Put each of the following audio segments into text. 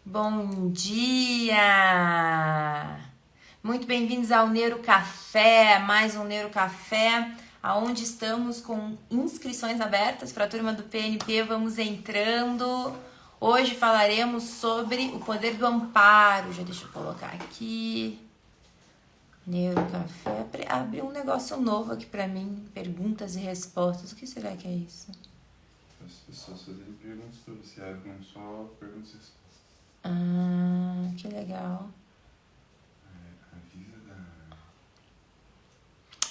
Bom dia! Muito bem-vindos ao Neuro Café, mais um Neuro Café, onde estamos com inscrições abertas para a turma do PNP. Vamos entrando. Hoje falaremos sobre o poder do amparo. Já deixa eu colocar aqui. Neuro Café. Abriu um negócio novo aqui para mim. Perguntas e respostas. O que será que é isso? As pessoas fazendo perguntas para você, não só perguntas e respostas. Que legal. Avisa da...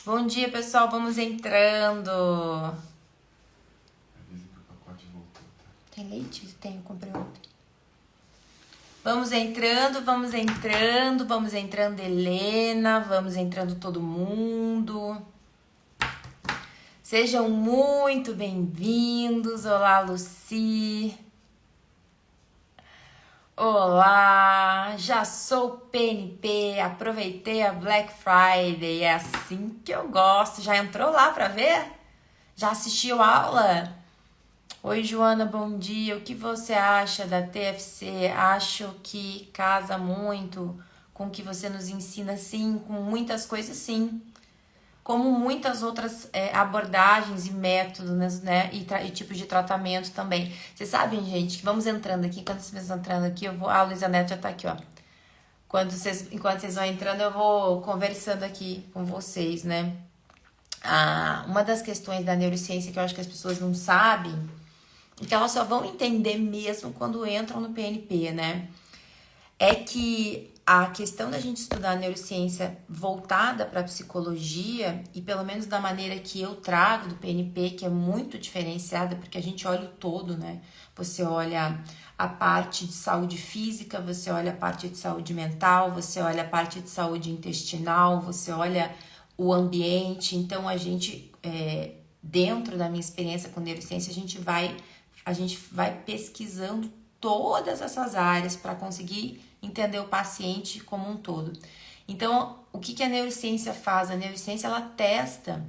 Bom dia, pessoal. Vamos entrando. Avisa que o pacote voltou, tá? Tem leite? Tem, comprei ontem. Vamos entrando, vamos entrando, vamos entrando, Helena, vamos entrando todo mundo. Sejam muito bem-vindos. Olá, Luci. Olá, já sou PNP, aproveitei a Black Friday, é assim que eu gosto. Já entrou lá pra ver? Já assistiu a aula? Oi, Joana, bom dia. O que você acha da TFC? Acho que casa muito com o que você nos ensina, sim, com muitas coisas, sim. Como muitas outras abordagens e métodos, né? E tipos de tratamento também. Vocês sabem, gente, que vamos entrando aqui. Quando vocês estão entrando aqui, a Luísa Neto já tá aqui, ó. Enquanto vocês vão entrando, eu vou conversando aqui com vocês, né? Uma das questões da neurociência que eu acho que as pessoas não sabem, e que elas só vão entender mesmo quando entram no PNP, né? É que a questão da gente estudar a neurociência voltada para a psicologia, e pelo menos da maneira que eu trago do PNP, que é muito diferenciada, porque a gente olha o todo, né? Você olha a parte de saúde física, você olha a parte de saúde mental, você olha a parte de saúde intestinal, você olha o ambiente. Então, a gente, dentro da minha experiência com neurociência, a gente vai pesquisando todas essas áreas para conseguir entender o paciente como um todo. Então, o que a neurociência faz? A neurociência, ela testa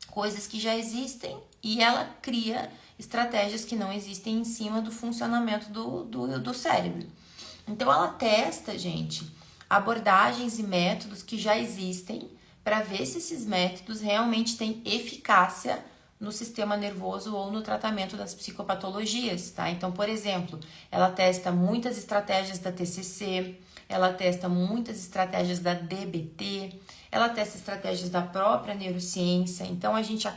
coisas que já existem e ela cria estratégias que não existem em cima do funcionamento do cérebro. Então, ela testa, gente, abordagens e métodos que já existem para ver se esses métodos realmente têm eficácia no sistema nervoso ou no tratamento das psicopatologias, tá? Então, por exemplo, ela testa muitas estratégias da TCC, ela testa muitas estratégias da DBT, ela testa estratégias da própria neurociência. Então, a gente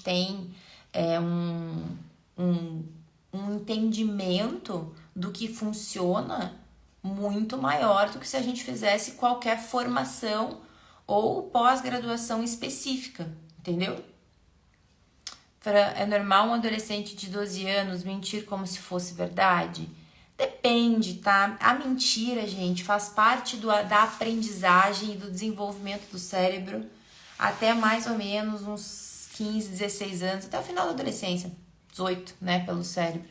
tem um entendimento do que funciona muito maior do que se a gente fizesse qualquer formação ou pós-graduação específica, entendeu? É normal um adolescente de 12 anos mentir como se fosse verdade? Depende, tá? A mentira, gente, faz parte da aprendizagem e do desenvolvimento do cérebro até mais ou menos uns 15, 16 anos, até o final da adolescência, 18, né, pelo cérebro.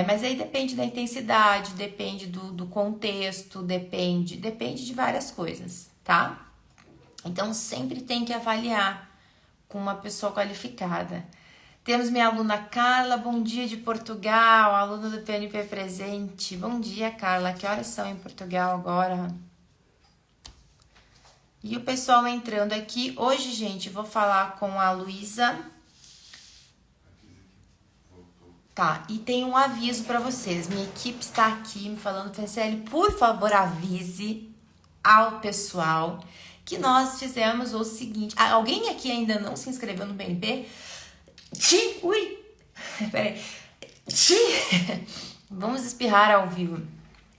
Mas aí depende da intensidade, depende do contexto, depende de várias coisas, tá? Então, sempre tem que avaliar com uma pessoa qualificada. Temos minha aluna Carla, bom dia de Portugal, aluna do PNP presente. Bom dia, Carla, que horas são em Portugal agora? E o pessoal entrando aqui. Hoje, gente, vou falar com a Luísa. Tá, e tem um aviso para vocês. Minha equipe está aqui me falando, Franciele, por favor, avise ao pessoal que nós fizemos o seguinte. Alguém aqui ainda não se inscreveu no PNP? Ui! Peraí. Vamos espirrar ao vivo.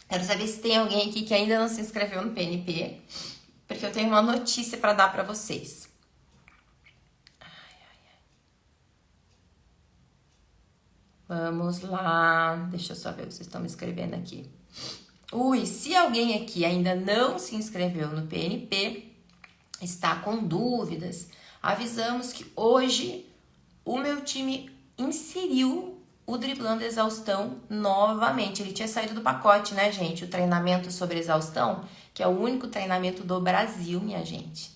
Quero saber se tem alguém aqui que ainda não se inscreveu no PNP, porque eu tenho uma notícia para dar para vocês. Vamos lá. Deixa eu só ver o que vocês estão me escrevendo aqui. Se alguém aqui ainda não se inscreveu no PNP, está com dúvidas, avisamos que hoje o meu time inseriu o Driblando Exaustão novamente. Ele tinha saído do pacote, né, gente? O treinamento sobre exaustão, que é o único treinamento do Brasil, minha gente,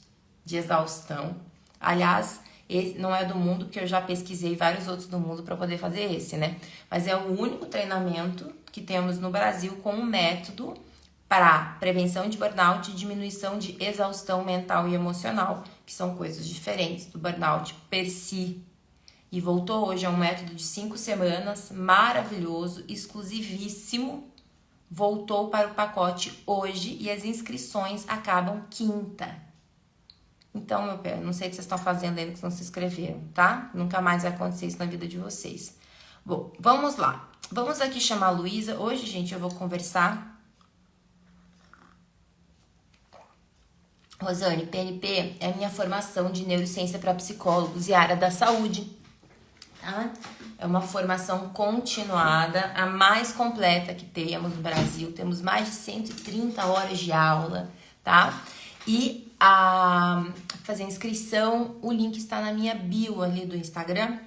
de exaustão. Aliás, esse não é do mundo, porque eu já pesquisei vários outros do mundo para poder fazer esse, né? Mas é o único treinamento que temos no Brasil com um método para prevenção de burnout e diminuição de exaustão mental e emocional, que são coisas diferentes do burnout per si. E voltou hoje a um método de 5 semanas, maravilhoso, exclusivíssimo. Voltou para o pacote hoje e as inscrições acabam quinta. Então, meu pé, não sei o que vocês estão fazendo ainda que não se inscreveram, tá? Nunca mais vai acontecer isso na vida de vocês. Bom, vamos lá. Vamos aqui chamar a Luísa. Hoje, gente, eu vou conversar. Rosane, PNP é a minha formação de neurociência para psicólogos e área da saúde. Tá? É uma formação continuada, a mais completa que temos no Brasil. Temos mais de 130 horas de aula, tá? E a fazer inscrição, o link está na minha bio ali do Instagram.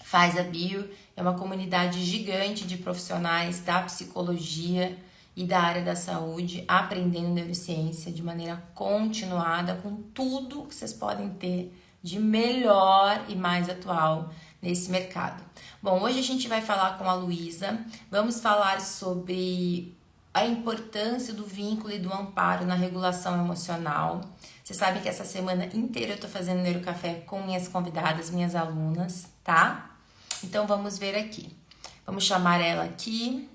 Faz a bio, é uma comunidade gigante de profissionais da psicologia e da área da saúde, aprendendo neurociência de maneira continuada, com tudo que vocês podem ter de melhor e mais atual nesse mercado. Bom, hoje a gente vai falar com a Luísa, vamos falar sobre a importância do vínculo e do amparo na regulação emocional. Vocês sabem que essa semana inteira eu tô fazendo Neurocafé com minhas convidadas, minhas alunas, tá? Então vamos ver aqui. Vamos chamar ela aqui.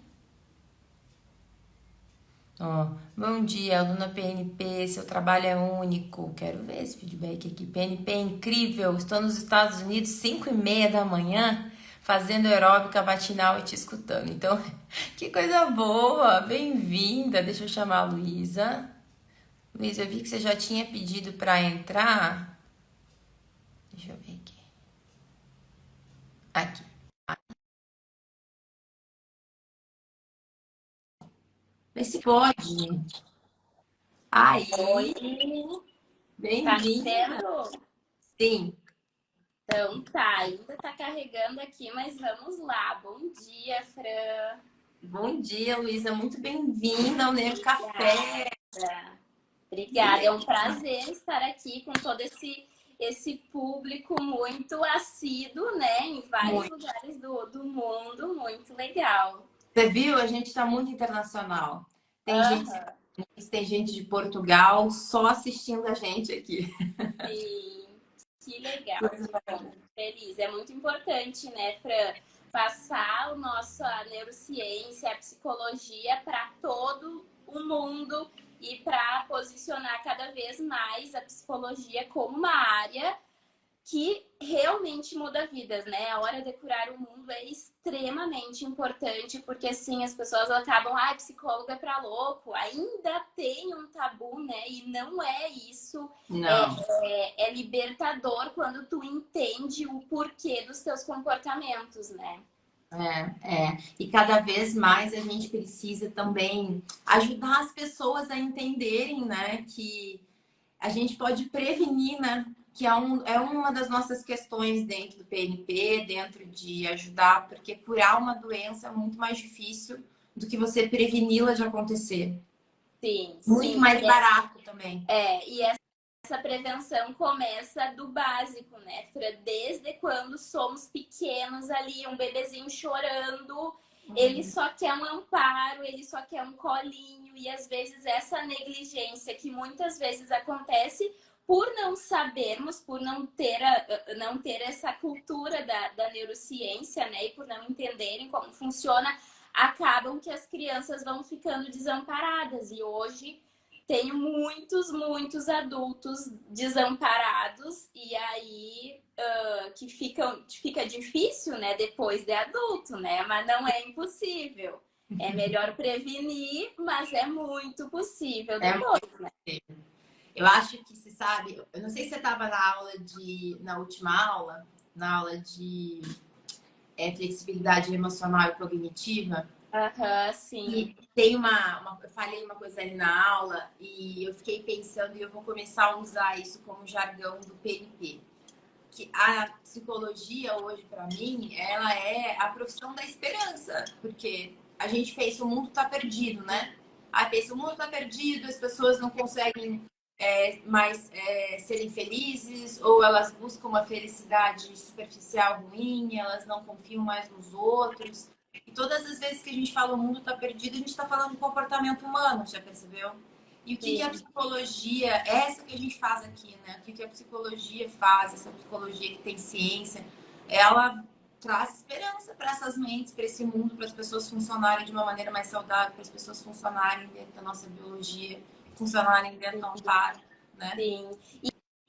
Ó, bom dia, aluna PNP, seu trabalho é único. Quero ver esse feedback aqui. PNP é incrível. Estou nos Estados Unidos, 5h30 da manhã, fazendo aeróbica matinal e te escutando. Então, que coisa boa. Bem-vinda. Deixa eu chamar a Luísa. Luísa, eu vi que você já tinha pedido para entrar. Deixa eu ver aqui. Aqui. Vê se pode. Aí, Oi, tá me bem-vinda. vendo? Sim. Então tá, ainda tá carregando aqui, mas vamos lá. Bom dia, Fran. Bom dia, Luísa. Muito bem-vinda ao Neuro Café. Obrigada, é um prazer estar aqui com todo esse público muito assíduo, né? Em vários lugares do mundo, muito legal. Você viu? A gente está muito internacional. Aham. Tem gente de Portugal só assistindo a gente aqui. Sim, que legal. Bom, feliz. É muito importante, né, Fran, passar a nossa neurociência, a psicologia para todo o mundo e para posicionar cada vez mais a psicologia como uma área que realmente muda vidas, né? A hora de curar o mundo é extremamente importante, porque assim, as pessoas acabam, psicólogo é pra louco, ainda tem um tabu, né? E não é isso. Não. É libertador quando tu entende o porquê dos teus comportamentos, né? E cada vez mais a gente precisa também ajudar as pessoas a entenderem, né, que a gente pode prevenir, né? Que é uma das nossas questões dentro do PNP, dentro de ajudar, porque curar uma doença é muito mais difícil do que você preveni-la de acontecer. Sim, Muito sim. mais barato também. E essa prevenção começa do básico, né, Fran? Desde quando somos pequenos ali, um bebezinho chorando, ele só quer um amparo, ele só quer um colinho, e às vezes essa negligência que muitas vezes acontece por não sabermos, por não ter essa cultura da neurociência, né, e por não entenderem como funciona, acabam que as crianças vão ficando desamparadas. E hoje tenho muitos adultos desamparados, e aí que fica difícil, né, depois de adulto, né, mas não é impossível. É melhor prevenir, mas é muito possível depois, né? Eu acho que você sabe, eu não sei se você estava na última aula, na aula de flexibilidade emocional e cognitiva. Sim. E tem eu falei uma coisa ali na aula e eu fiquei pensando e eu vou começar a usar isso como jargão do PNP. Que a psicologia hoje, para mim, ela é a profissão da esperança, porque a gente pensa o mundo está perdido, né? Pensa o mundo está perdido, as pessoas não conseguem mais serem felizes, ou elas buscam uma felicidade superficial ruim, elas não confiam mais nos outros. E todas as vezes que a gente fala o mundo está perdido, a gente está falando de comportamento humano, já percebeu? E o que é a psicologia, essa que a gente faz aqui, né? O que a psicologia faz, essa psicologia que tem ciência, ela traz esperança para essas mentes, para esse mundo, para as pessoas funcionarem de uma maneira mais saudável, para as pessoas funcionarem dentro da nossa biologia, funcionarem dentro do amparo, né? Sim.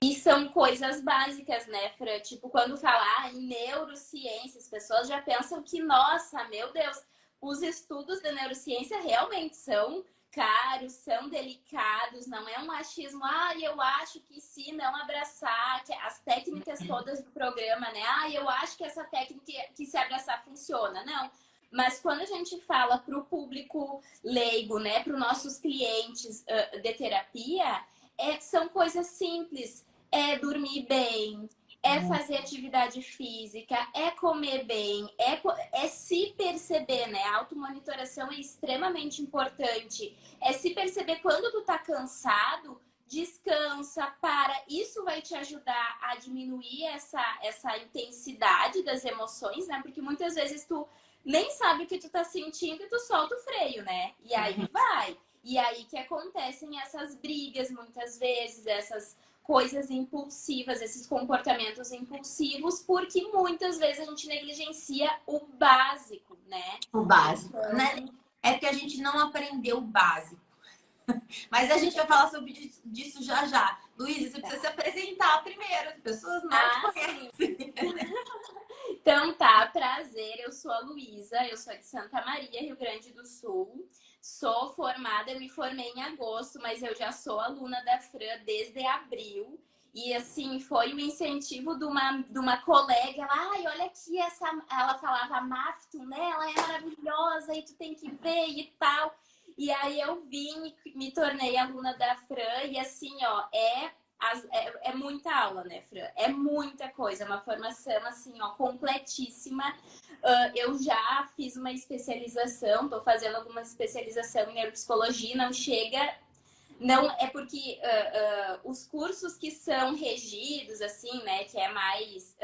E são coisas básicas, né, Fran? Tipo, quando falar em neurociência, as pessoas já pensam que, nossa, meu Deus, os estudos da neurociência realmente são caros, são delicados, não é um achismo, eu acho que se não abraçar, que as técnicas todas do programa, né? Eu acho que essa técnica que se abraçar funciona. Não. Mas quando a gente fala para o público leigo, né, para os nossos clientes de terapia, são coisas simples. É dormir bem, é fazer atividade física, é comer bem, é se perceber, né? A automonitoração é extremamente importante. É se perceber quando tu tá cansado, descansa, para. Isso vai te ajudar a diminuir essa intensidade das emoções, né? Porque muitas vezes tu nem sabe o que tu tá sentindo e tu solta o freio, né? E aí vai. E aí que acontecem essas brigas, muitas vezes, essas coisas impulsivas, esses comportamentos impulsivos, porque muitas vezes a gente negligencia o básico, né? O básico, né? É porque a gente não aprendeu o básico. Mas a gente vai falar sobre disso já já. Luísa, você precisa se apresentar primeiro, as pessoas não te conhecem. Então tá, prazer, eu sou a Luísa, eu sou de Santa Maria, Rio Grande do Sul. Sou formada, eu me formei em agosto, mas eu já sou aluna da Fran desde abril. E assim, foi o incentivo de uma colega. Ela, olha aqui, ela falava Mafton, né? Ela é maravilhosa e tu tem que ver e tal. E aí eu vim e me tornei aluna da Fran. E assim, ó, é muita aula, né, Fran? É muita coisa, é uma formação assim, ó, completíssima. Eu já fiz uma especialização, estou fazendo alguma especialização em neuropsicologia, não chega. Não, é porque os cursos que são regidos, assim, né, que é mais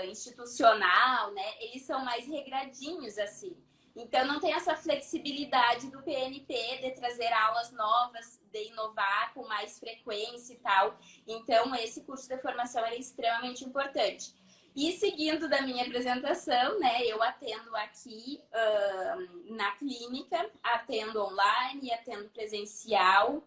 institucional, né, eles são mais regradinhos, assim. Então, não tem essa flexibilidade do PNP de trazer aulas novas, de inovar com mais frequência e tal. Então, esse curso de formação é extremamente importante. E seguindo da minha apresentação, né, eu atendo aqui na clínica, atendo online, atendo presencial,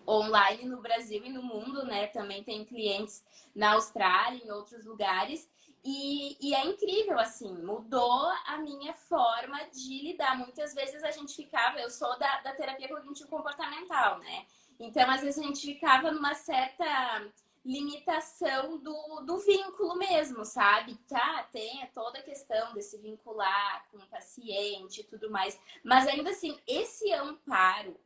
online no Brasil e no mundo, né? Também tem clientes na Austrália, em outros lugares. E é incrível, assim, mudou a minha forma de lidar. Muitas vezes a gente ficava, eu sou da terapia cognitivo-comportamental, né? Então, às vezes a gente ficava numa certa limitação do vínculo mesmo, sabe? Tá, tem toda a questão de se vincular com o paciente e tudo mais. Mas ainda assim, esse amparo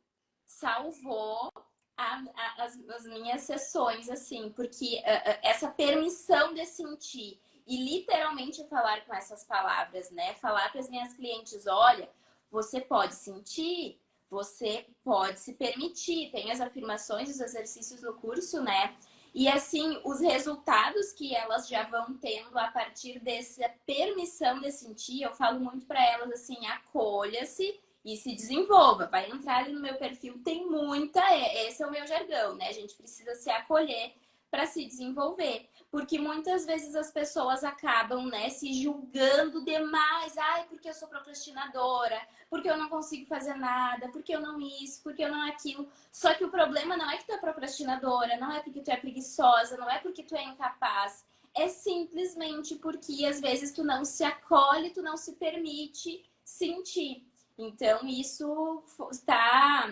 salvou as minhas sessões, assim, porque essa permissão de sentir e literalmente falar com essas palavras, né? Falar para as minhas clientes, olha, você pode sentir, você pode se permitir. Tem as afirmações, os exercícios no curso, né? E assim, os resultados que elas já vão tendo a partir dessa permissão de sentir, eu falo muito para elas assim, acolha-se e se desenvolva. Vai entrar ali no meu perfil, tem muita, esse é o meu jargão, né? A gente precisa se acolher para se desenvolver. Porque muitas vezes as pessoas acabam, né, se julgando demais. Porque eu sou procrastinadora, porque eu não consigo fazer nada, porque eu não isso, porque eu não aquilo. Só que o problema não é que tu é procrastinadora, não é porque tu é preguiçosa, não é porque tu é incapaz. É simplesmente porque às vezes tu não se acolhe, tu não se permite sentir. Então, isso está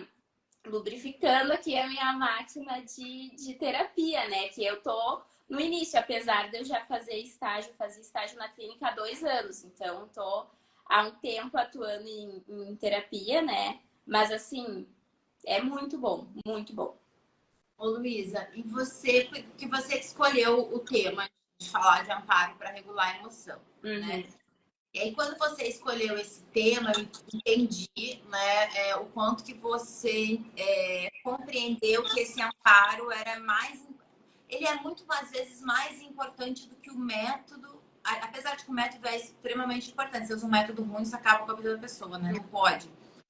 lubrificando aqui a minha máquina de terapia, né? Que eu tô no início, apesar de eu já fazia estágio na clínica há 2 anos. Então, tô há um tempo atuando em terapia, né? Mas, assim, é muito bom, muito bom. Ô, Luísa, e você escolheu o tema de falar de amparo para regular a emoção, né? E aí, quando você escolheu esse tema, eu entendi, né, o quanto que você compreendeu que esse amparo era ele é muito, às vezes, mais importante do que o método apesar de que o método é extremamente importante, se usa um método ruim, isso acaba com a vida da pessoa, né? Não pode.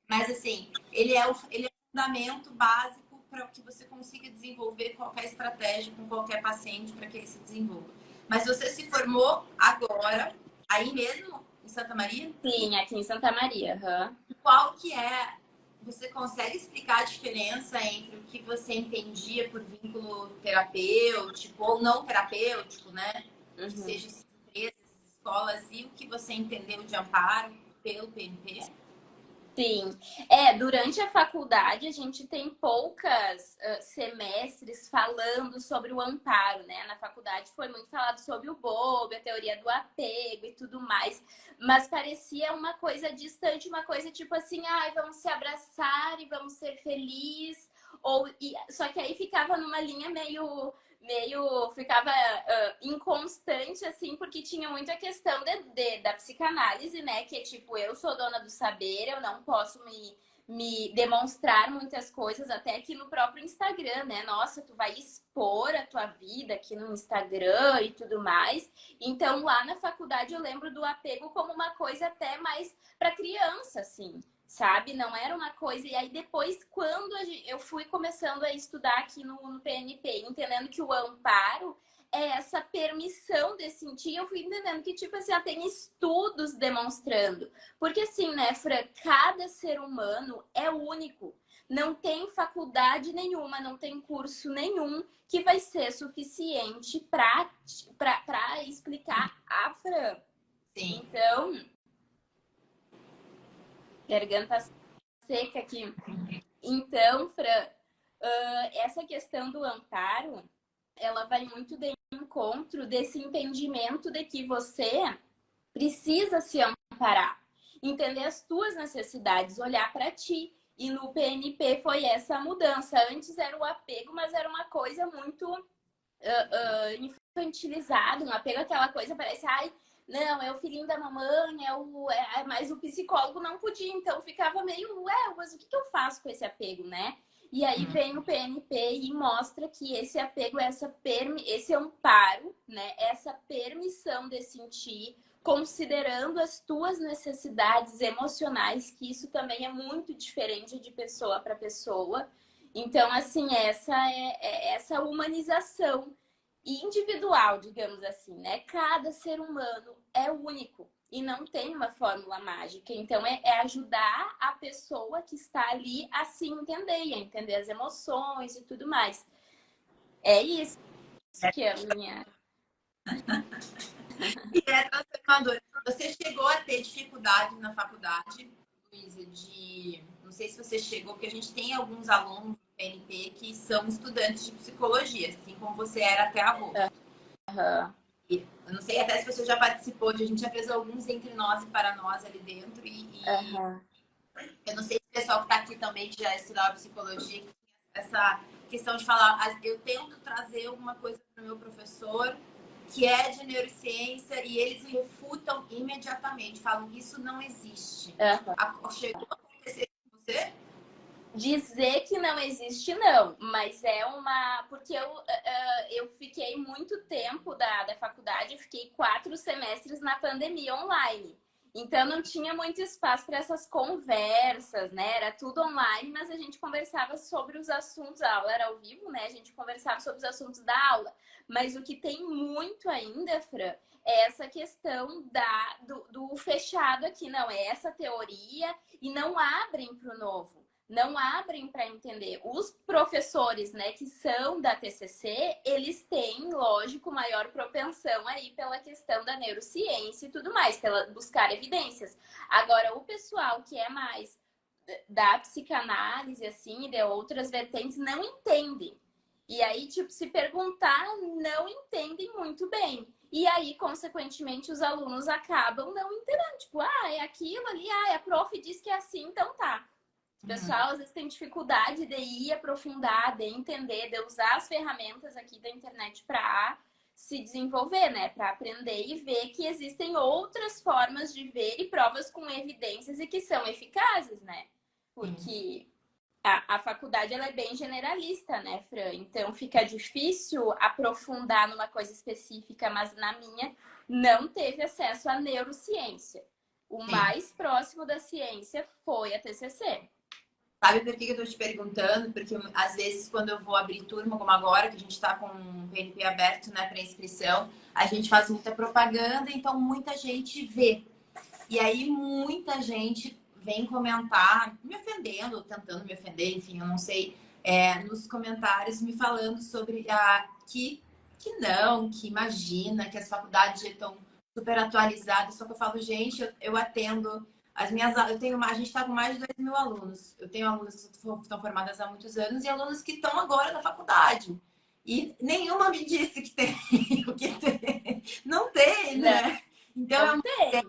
Mas, assim, ele é o fundamento básico para que você consiga desenvolver qualquer estratégia com qualquer paciente para que ele se desenvolva. Mas você se formou agora, aí mesmo, em Santa Maria? Sim, aqui em Santa Maria. Uhum. Qual que é... Você consegue explicar a diferença entre o que você entendia por vínculo terapêutico ou não terapêutico, né? Uhum. Que seja empresas, escolas, e o que você entendeu de amparo pelo PNP? Sim, durante a faculdade a gente tem poucas semestres falando sobre o amparo, né? Na faculdade foi muito falado sobre o Bowlby, a teoria do apego e tudo mais, mas parecia uma coisa distante, uma coisa tipo assim, vamos se abraçar e vamos ser felizes, só que aí ficava numa linha meio ficava inconstante, assim, porque tinha muito a questão da psicanálise, né? Que é tipo, eu sou dona do saber, eu não posso me demonstrar muitas coisas, até aqui no próprio Instagram, né? Nossa, tu vai expor a tua vida aqui no Instagram e tudo mais. Então, lá na faculdade, eu lembro do apego como uma coisa até mais para criança, assim, sabe? Não era uma coisa... E aí, depois, quando eu fui começando a estudar aqui no PNP, entendendo que o amparo é essa permissão de sentir, eu fui entendendo que, tipo assim, tem estudos demonstrando. Porque, assim, né, Fran, cada ser humano é único. Não tem faculdade nenhuma, não tem curso nenhum que vai ser suficiente para explicar a Fran. Sim. Então... Garganta seca aqui. Então, Fran, essa questão do amparo, ela vai muito de encontro desse entendimento de que você precisa se amparar, entender as tuas necessidades, olhar para ti. E no PNP foi essa mudança. Antes era o apego, mas era uma coisa muito infantilizada, um apego, aquela coisa, parece, não, é o filhinho da mamãe, mas o psicólogo não podia, então ficava meio, mas o que eu faço com esse apego, né? E aí vem o PNP e mostra que esse apego, esse amparo, né? Essa permissão de sentir, considerando as tuas necessidades emocionais, que isso também é muito diferente de pessoa para pessoa. Então, assim, essa humanização individual, digamos assim, né? Cada ser humano é único e não tem uma fórmula mágica. Então, é ajudar a pessoa que está ali a se entender, a entender as emoções e tudo mais. É isso que é a minha... E é transformador. Você chegou a ter dificuldade na faculdade, Luísa, não sei se você chegou, porque a gente tem alguns alunos do PNP que são estudantes de psicologia, assim como você era até agosto. Uhum. Eu não sei até se você já participou, a gente já fez alguns entre nós e para nós ali dentro. Eu não sei se o pessoal que está aqui também já estudava psicologia, que essa questão de falar, eu tento trazer alguma coisa para o meu professor que é de neurociência e eles refutam imediatamente, falam que isso não existe. Chegou a acontecer com você? Dizer que não existe, não, mas porque eu fiquei muito tempo da faculdade, eu fiquei 4 semestres na pandemia online. Então não tinha muito espaço para essas conversas, né? Era tudo online, mas a gente conversava sobre os assuntos, a aula era ao vivo, né? A gente conversava sobre os assuntos da aula. Mas o que tem muito ainda, Fran, é essa questão do fechado aqui, não, é essa teoria e não abrem para o novo. Não abrem para entender. Os professores, né, que são da TCC, eles têm, lógico, maior propensão aí pela questão da neurociência e tudo mais, pela buscar evidências. Agora, o pessoal que é mais da psicanálise, assim, de outras vertentes, não entendem. E aí, tipo, se perguntar, não entendem muito bem. E aí, consequentemente, os alunos acabam não entendendo. Tipo, é aquilo ali, a prof diz que é assim, então tá. O pessoal, às vezes, tem dificuldade de ir aprofundar, de entender, de usar as ferramentas aqui da internet para se desenvolver, né? Para aprender e ver que existem outras formas de ver e provas com evidências e que são eficazes, né? Porque A faculdade ela é bem generalista, né, Fran? Então fica difícil aprofundar numa coisa específica, mas na minha não teve acesso à neurociência. O Sim. mais próximo da ciência foi a TCC. Sabe por que eu tô te perguntando? Porque às vezes quando eu vou abrir turma, como agora, que a gente tá com o PNP aberto, né, para inscrição, a gente faz muita propaganda, então muita gente vê. E aí muita gente vem comentar, me ofendendo, tentando me ofender, enfim, eu não sei, nos comentários me falando sobre que não, que imagina, que as faculdades já estão super atualizadas. Só que eu falo, gente, eu atendo as minhas, a gente está com mais de 2.000 alunos. Eu tenho alunos que estão formadas há muitos anos e alunos que estão agora na faculdade. E nenhuma me disse que tem o que tem. Não tem, né? Então Não tem.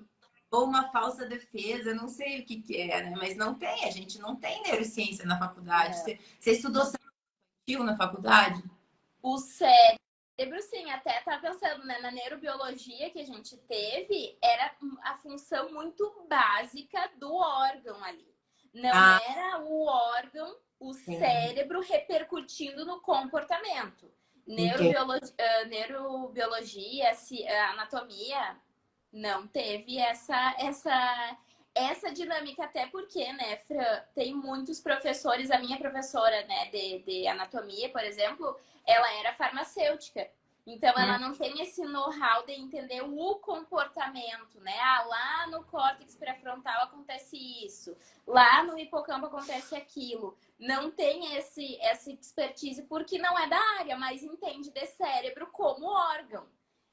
ou uma falsa defesa, não sei o que é, né? Mas não tem, a gente não tem neurociência na faculdade. Você estudou cérebro na faculdade? O cérebro, sim, até tá pensando, né, na neurobiologia que a gente teve, era a função muito básica do órgão ali. Não era o órgão, o cérebro repercutindo no comportamento. Neurobiologia, anatomia, não teve essa dinâmica, até porque, né, Fran, tem muitos professores, a minha professora, né, de anatomia, por exemplo, ela era farmacêutica. Então, ela não tem esse know-how de entender o comportamento, né? Lá no córtex pré-frontal acontece isso, lá no hipocampo acontece aquilo. Não tem essa expertise porque não é da área, mas entende de cérebro como órgão.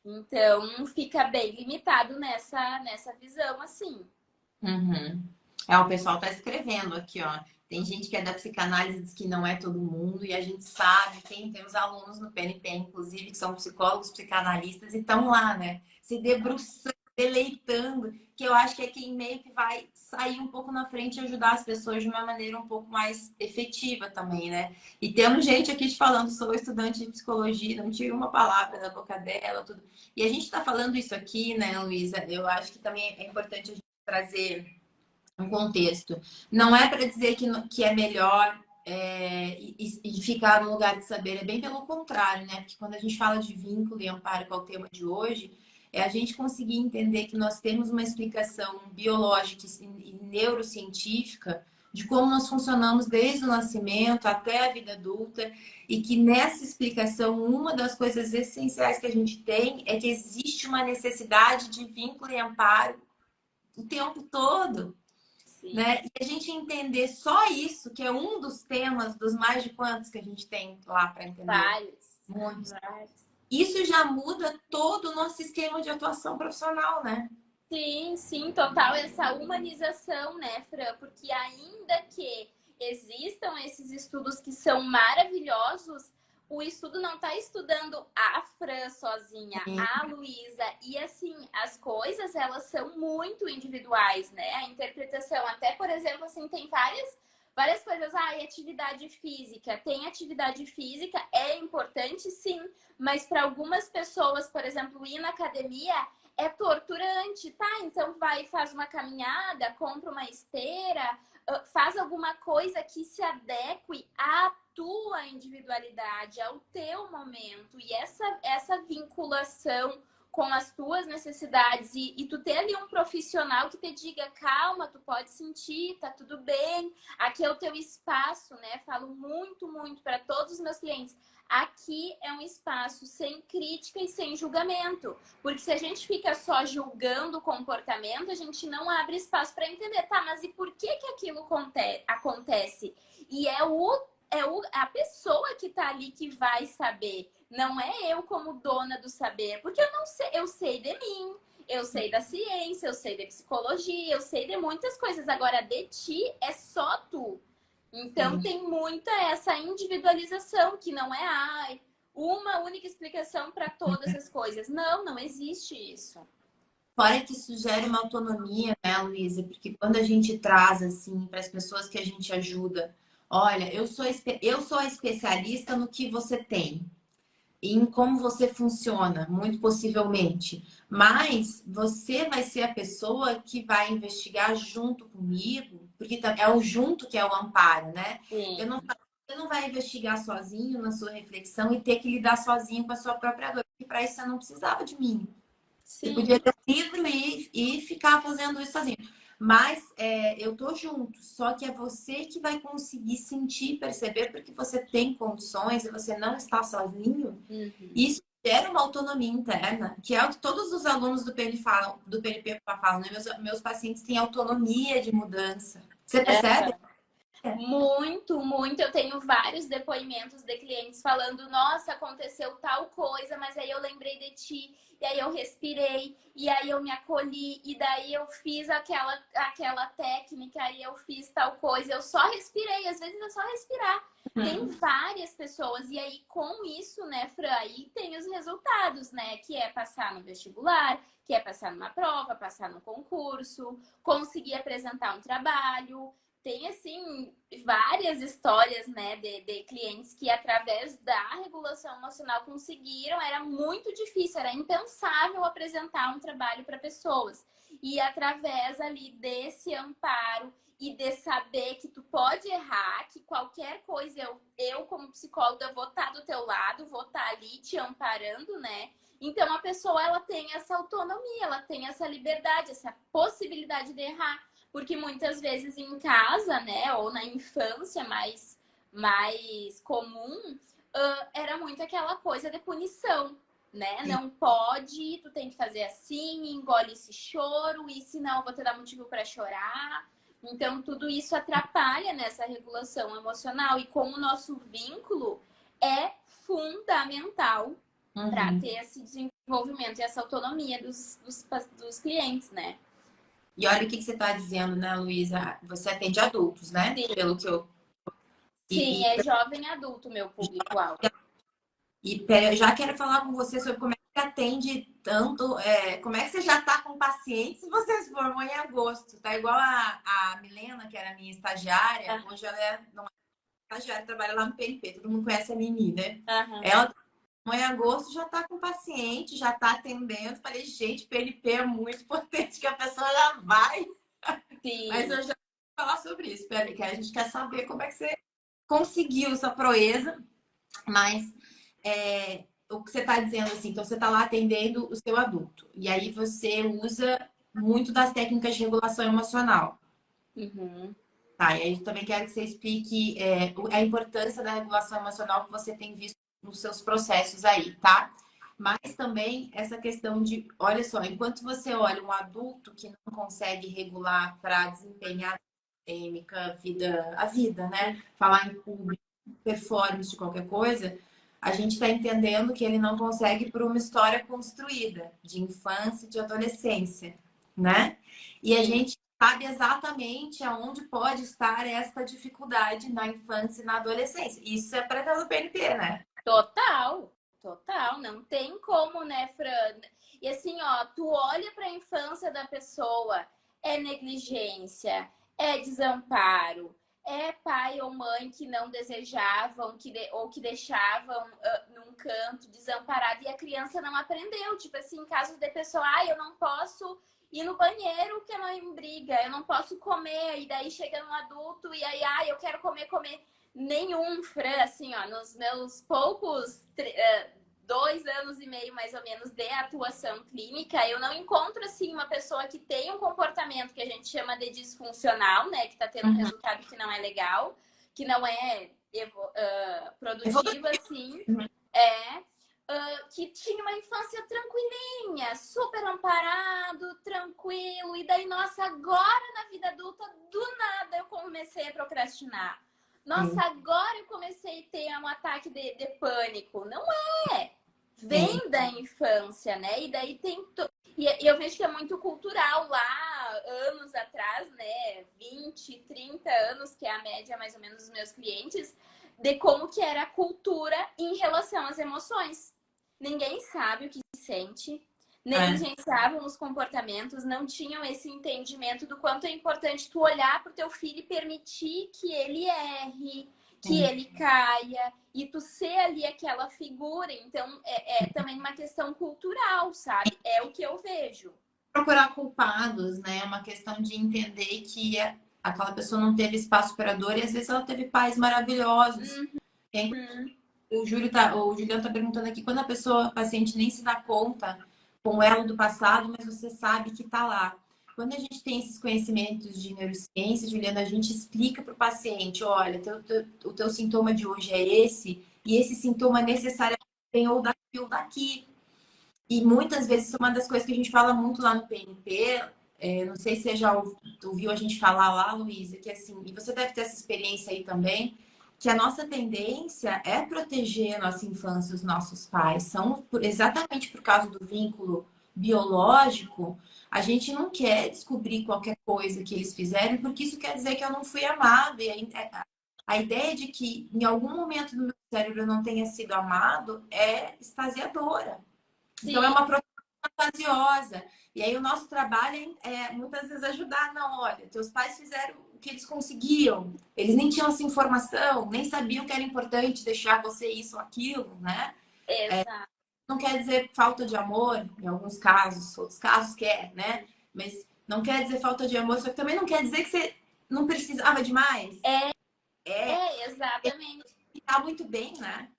Então, fica bem limitado nessa visão, assim. Uhum. O pessoal tá escrevendo aqui, ó. Tem gente que é da psicanálise, diz que não é todo mundo, e a gente sabe, temos alunos no PNP, inclusive, que são psicólogos, psicanalistas, e estão lá, né? Se debruçando, deleitando, que eu acho que é quem meio que vai sair um pouco na frente e ajudar as pessoas de uma maneira um pouco mais efetiva também, né? E temos gente aqui te falando, sou estudante de psicologia, não tive uma palavra da boca dela, tudo. E a gente tá falando isso aqui, né, Luísa? Eu acho que também é importante a gente trazer um contexto. Não é para dizer que é melhor e ficar no lugar de saber, é bem pelo contrário, né? Porque quando a gente fala de vínculo e amparo, que é o tema de hoje, é a gente conseguir entender que nós temos uma explicação biológica e neurocientífica de como nós funcionamos desde o nascimento até a vida adulta, e que nessa explicação, uma das coisas essenciais que a gente tem é que existe uma necessidade de vínculo e amparo o tempo todo. Né? E a gente entender só isso, que é um dos temas dos mais de quantos que a gente tem lá para entender? Vários. Muitos. Isso já muda todo o nosso esquema de atuação profissional, né? Sim, sim, total. Essa humanização, né, Fran? Porque ainda que existam esses estudos que são maravilhosos, o estudo não está estudando a Fran sozinha, a Luísa. E assim, as coisas, elas são muito individuais, né? A interpretação, até, por exemplo, assim, tem várias coisas. Atividade física. Tem atividade física, é importante, sim. Mas para algumas pessoas, por exemplo, ir na academia é torturante, tá? Então faz uma caminhada, compra uma esteira, faz alguma coisa que se adeque à tua individualidade, ao teu momento. E essa vinculação com as tuas necessidades e tu ter ali um profissional que te diga, calma, tu pode sentir, tá tudo bem, aqui é o teu espaço, né? Falo muito, muito para todos os meus clientes. Aqui é um espaço sem crítica e sem julgamento. Porque se a gente fica só julgando o comportamento, a gente não abre espaço para entender, tá, mas e por que aquilo acontece? E a pessoa que tá ali que vai saber. Não é eu como dona do saber. Porque eu não sei, eu sei de mim, eu sei da ciência, eu sei de psicologia, eu sei de muitas coisas. Agora, de ti é só tu. Então, tem muita essa individualização, que não é uma única explicação para todas as coisas. Não existe isso. Fora que isso gera uma autonomia, né, Luísa? Porque quando a gente traz, assim, para as pessoas que a gente ajuda, olha, eu sou a especialista no que você tem e em como você funciona, muito possivelmente. Mas você vai ser a pessoa que vai investigar junto comigo porque é o junto que é o amparo, né? Sim. Você não vai investigar sozinho na sua reflexão e ter que lidar sozinho com a sua própria dor, porque para isso você não precisava de mim. Você Sim. podia ter um livro e ficar fazendo isso sozinho. Mas eu tô junto, só que é você que vai conseguir sentir, perceber, porque você tem condições e você não está sozinho. Isso gera uma autonomia interna, que é o que todos os alunos do PNP falam, né? Meus pacientes têm autonomia de mudança. Você percebe? Muito, muito. Eu tenho vários depoimentos de clientes falando: nossa, aconteceu tal coisa, mas aí eu lembrei de ti, e aí eu respirei, e aí eu me acolhi, e daí eu fiz aquela técnica, aí eu fiz tal coisa. Eu só respirei, às vezes é só respirar. Tem várias pessoas, e aí com isso, né, Fran, aí tem os resultados, né? Que é passar no vestibular, que é passar numa prova, passar no concurso, conseguir apresentar um trabalho. Tem, assim, várias histórias, né, de clientes que, através da regulação emocional, conseguiram. Era muito difícil, era impensável apresentar um trabalho para pessoas. E, através ali desse amparo e de saber que tu pode errar, que qualquer coisa, eu como psicóloga, vou estar do teu lado, vou estar ali te amparando, né? Então, a pessoa, ela tem essa autonomia, ela tem essa liberdade, essa possibilidade de errar. Porque muitas vezes em casa, né, ou na infância mais comum, era muito aquela coisa de punição, né? Não pode, tu tem que fazer assim, engole esse choro, e senão eu vou te dar motivo para chorar. Então, tudo isso atrapalha nessa regulação emocional. E como o nosso vínculo é fundamental para ter esse desenvolvimento e essa autonomia dos clientes, né? E olha o que você está dizendo, né, Luísa? Você atende adultos, né? Sim. Pelo que eu... Sim, é jovem adulto meu público-alvo. E eu já quero falar com você sobre como é que atende tanto, como é que você já está com pacientes se você se formou em agosto. Tá igual a Milena, que era minha estagiária, hoje ela não é estagiária, trabalha lá no PNP, todo mundo conhece a Mimi, né? Ela em agosto já está com paciente, já está atendendo. Falei, gente, PNP é muito potente, que a pessoa já vai. Sim. Mas eu já vou falar sobre isso, peraí, que a gente quer saber como é que você conseguiu essa proeza. Mas o que você está dizendo assim, então você está lá atendendo o seu adulto. E aí você usa muito das técnicas de regulação emocional. Tá, e aí eu também quero que você explique a importância da regulação emocional que você tem visto nos seus processos aí, tá? Mas também essa questão de, olha só, enquanto você olha um adulto que não consegue regular para desempenhar a vida, né? Falar em público, performance de qualquer coisa, a gente está entendendo que ele não consegue por uma história construída de infância e de adolescência, né? E a gente sabe exatamente aonde pode estar essa dificuldade na infância e na adolescência. Isso é para o PNP, né? Total, total. Não tem como, né, Fran? E assim, ó, tu olha para a infância da pessoa, é negligência, é desamparo, é pai ou mãe que não desejavam ou que deixavam num canto desamparado e a criança não aprendeu. Tipo assim, casos de pessoa, eu não posso ir no banheiro que a mãe briga, eu não posso comer, e daí chega um adulto e aí, eu quero comer. Nenhum, Fran, assim, ó, nos meus poucos 2 anos e meio, mais ou menos, de atuação clínica, eu não encontro, assim, uma pessoa que tem um comportamento que a gente chama de disfuncional, né, que tá tendo um resultado que não é legal, que não é produtivo, assim, que tinha uma infância tranquilinha, super amparado, tranquilo, e daí, nossa, agora na vida adulta, do nada eu comecei a procrastinar. Nossa, agora eu comecei a ter um ataque de pânico. Não é! Vem da infância, né? E daí tem... E eu vejo que é muito cultural lá, anos atrás, né? 20, 30 anos, que é a média mais ou menos dos meus clientes, de como que era a cultura em relação às emoções. Ninguém sabe o que sente, negligenciavam os comportamentos, não tinham esse entendimento do quanto é importante tu olhar pro teu filho e permitir que ele erre, que ele caia, e tu ser ali aquela figura. Então, é também uma questão cultural, sabe? É o que eu vejo. Procurar culpados, né? É uma questão de entender que aquela pessoa não teve espaço para dor e às vezes ela teve pais maravilhosos. O Juliano tá perguntando aqui, quando a paciente nem se dá conta com ela do passado, mas você sabe que tá lá. Quando a gente tem esses conhecimentos de neurociência, Juliana, a gente explica para o paciente, olha, o teu sintoma de hoje é esse, e esse sintoma necessariamente tem ou daqui ou daqui. E muitas vezes, isso é uma das coisas que a gente fala muito lá no PNP, não sei se você já ouviu a gente falar lá, Luísa, que assim, e você deve ter essa experiência aí também, que a nossa tendência é proteger a nossa infância, os nossos pais. Exatamente por causa do vínculo biológico, a gente não quer descobrir qualquer coisa que eles fizeram, porque isso quer dizer que eu não fui amado. E a ideia de que em algum momento do meu cérebro eu não tenha sido amado é extasiadora. Sim. Então é uma proteção fantasiosa. E aí o nosso trabalho é muitas vezes ajudar. Não, olha, teus pais fizeram o que eles conseguiam. Eles nem tinham essa informação, nem sabiam que era importante deixar você isso ou aquilo, né? Exato. Não quer dizer falta de amor, em alguns casos, outros casos quer, né? Mas não quer dizer falta de amor, só que também não quer dizer que você não precisava de mais. Exatamente. E tá muito bem, né?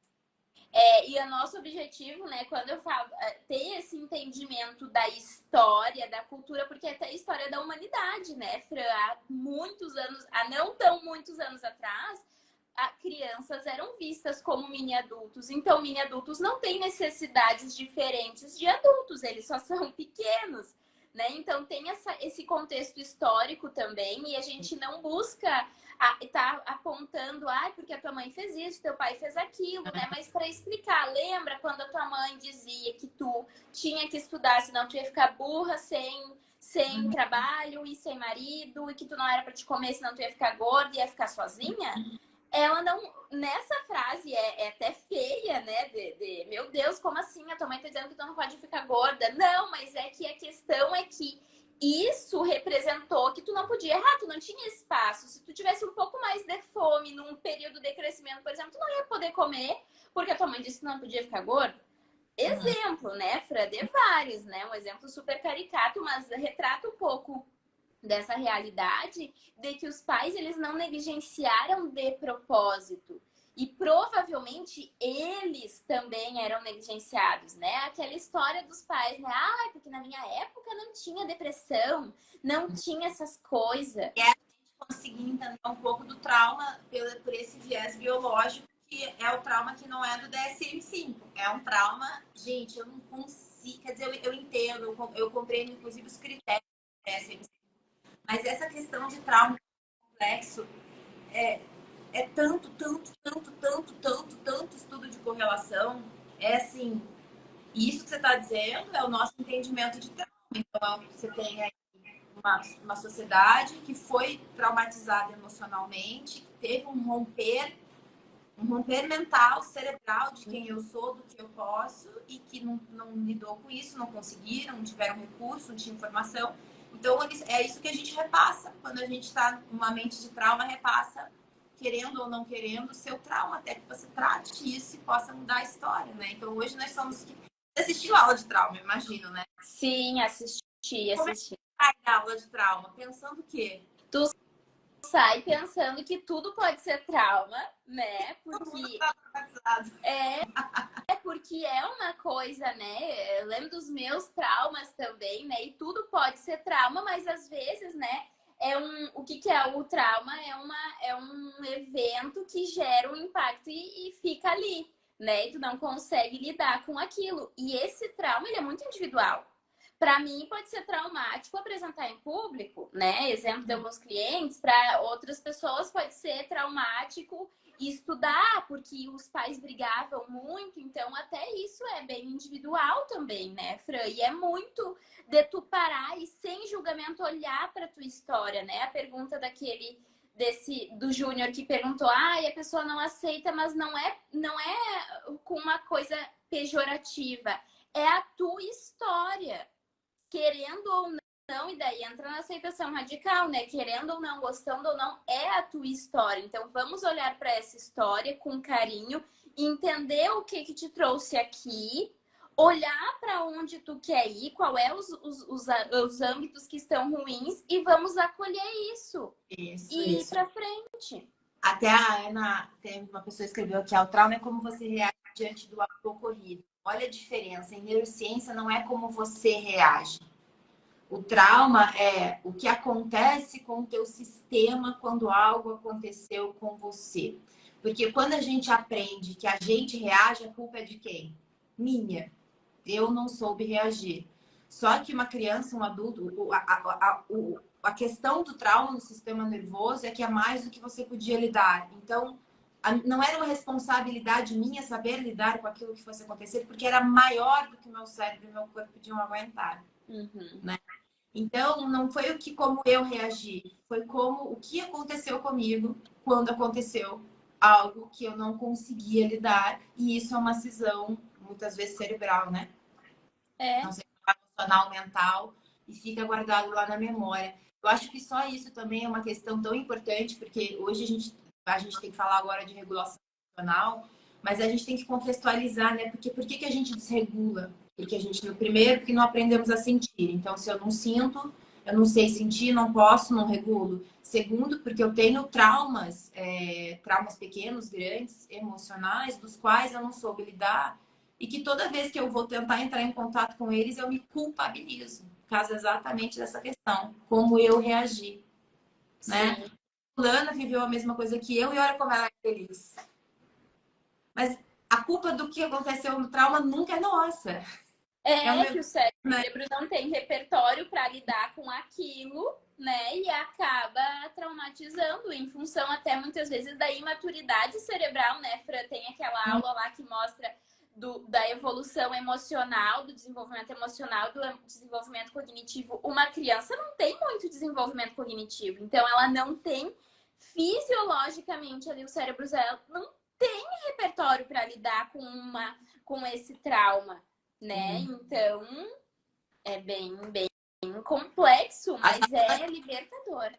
E o nosso objetivo, né, quando eu falo, ter esse entendimento da história, da cultura, porque até a história da humanidade, né, Fran? Há muitos anos, há não tão muitos anos atrás, crianças eram vistas como mini-adultos. Então, mini-adultos não têm necessidades diferentes de adultos, eles só são pequenos, né? Então, tem esse contexto histórico também, e a gente não busca tá apontando, porque a tua mãe fez isso, teu pai fez aquilo, né? Mas para explicar, lembra quando a tua mãe dizia que tu tinha que estudar, senão tu ia ficar burra sem trabalho e sem marido, e que tu não era para te comer, senão tu ia ficar gorda e ia ficar sozinha? Ela não... Nessa frase é até feia, né? Meu Deus, como assim? A tua mãe tá dizendo que tu não pode ficar gorda. Não, mas é que a questão é que isso representou que tu não podia errar, tu não tinha espaço. Se tu tivesse um pouco mais de fome num período de crescimento, por exemplo, tu não ia poder comer, porque a tua mãe disse que não podia ficar gorda. Exemplo, né, Fran? De vários, né? Um exemplo super caricato, mas retrata um pouco dessa realidade de que os pais, eles não negligenciaram de propósito. E provavelmente eles também eram negligenciados, né? Aquela história dos pais, né? Porque na minha época não tinha depressão, não tinha essas coisas. E a gente conseguir entender um pouco do trauma por esse viés biológico, que é o trauma que não é do DSM-5. É um trauma, gente, eu não consigo... Quer dizer, eu entendo, eu compreendo inclusive os critérios do DSM-5. Mas essa questão de trauma complexo é tanto estudo de correlação. É assim, isso que você está dizendo é o nosso entendimento de trauma. Então, você tem aí uma sociedade que foi traumatizada emocionalmente, que teve um romper mental, cerebral de quem eu sou, do que eu posso, e que não lidou com isso, não conseguiram, não tiveram recurso, não tinha informação. Então, é isso que a gente repassa. Quando a gente está numa mente de trauma, repassa, querendo ou não querendo, o seu trauma, até que você trate isso e possa mudar a história, né? Então, hoje nós somos... Você assistiu a aula de trauma, imagino, né? Sim, assisti. Como é que sai da aula de trauma? Pensando o quê? Tu sai pensando que tudo pode ser trauma, né? Porque porque é uma coisa, né? Eu lembro dos meus traumas também, né? E tudo pode ser trauma, mas às vezes, né? O que é o trauma? É um evento que gera um impacto e fica ali, né? E tu não consegue lidar com aquilo. E esse trauma, ele é muito individual. Para mim, pode ser traumático apresentar em público, né? Exemplo de alguns clientes, para outras pessoas pode ser traumático estudar, porque os pais brigavam muito, então até isso é bem individual também, né, Fran? E é muito de tu parar e sem julgamento olhar para tua história, né? A pergunta do Júnior que perguntou, a pessoa não aceita, mas não é com uma coisa pejorativa, é a tua história. Querendo ou não, e daí entra na aceitação radical, né? Querendo ou não, gostando ou não, é a tua história. Então, vamos olhar para essa história com carinho e entender o que te trouxe aqui, olhar para onde tu quer ir, qual é os âmbitos que estão ruins e vamos acolher isso. E ir para frente. Até a Ana, tem uma pessoa que escreveu aqui, o trauma é como você reage diante do ato ocorrido. Olha a diferença, em neurociência não é como você reage. O trauma é o que acontece com o teu sistema quando algo aconteceu com você. Porque quando a gente aprende que a gente reage, a culpa é de quem? Minha. Eu não soube reagir. Só que uma criança, um adulto, a questão do trauma no sistema nervoso é que é mais do que você podia lidar. Então, não era uma responsabilidade minha saber lidar com aquilo que fosse acontecer, porque era maior do que o meu cérebro e o meu corpo podiam aguentar. Né? Então, não foi como eu reagi, foi como o que aconteceu comigo quando aconteceu algo que eu não conseguia lidar. E isso é uma cisão, muitas vezes cerebral, né? Não sei, emocional, mental, e fica guardado lá na memória. Eu acho que só isso também é uma questão tão importante, porque hoje a gente tem que falar agora de regulação emocional, mas a gente tem que contextualizar, né? Porque por que a gente desregula? Porque a gente, primeiro, porque não aprendemos a sentir. Então, se eu não sinto, eu não sei sentir, não posso, não regulo. Segundo, porque eu tenho traumas, traumas pequenos, grandes, emocionais, dos quais eu não soube lidar, e que toda vez que eu vou tentar entrar em contato com eles, eu me culpabilizo. Por causa exatamente dessa questão. Como eu reagi. Né? Fulana viveu a mesma coisa que eu e olha como ela é feliz. Mas a culpa do que aconteceu no trauma nunca é nossa. Que o cérebro não tem repertório para lidar com aquilo, né? E acaba traumatizando em função até muitas vezes da imaturidade cerebral, né, Fran? Tem aquela aula lá que mostra da evolução emocional, do desenvolvimento emocional, do desenvolvimento cognitivo. Uma criança não tem muito desenvolvimento cognitivo, então ela não tem fisiologicamente ali o cérebro dela não tem repertório para lidar com esse trauma, né? Então é bem complexo, mas é libertador.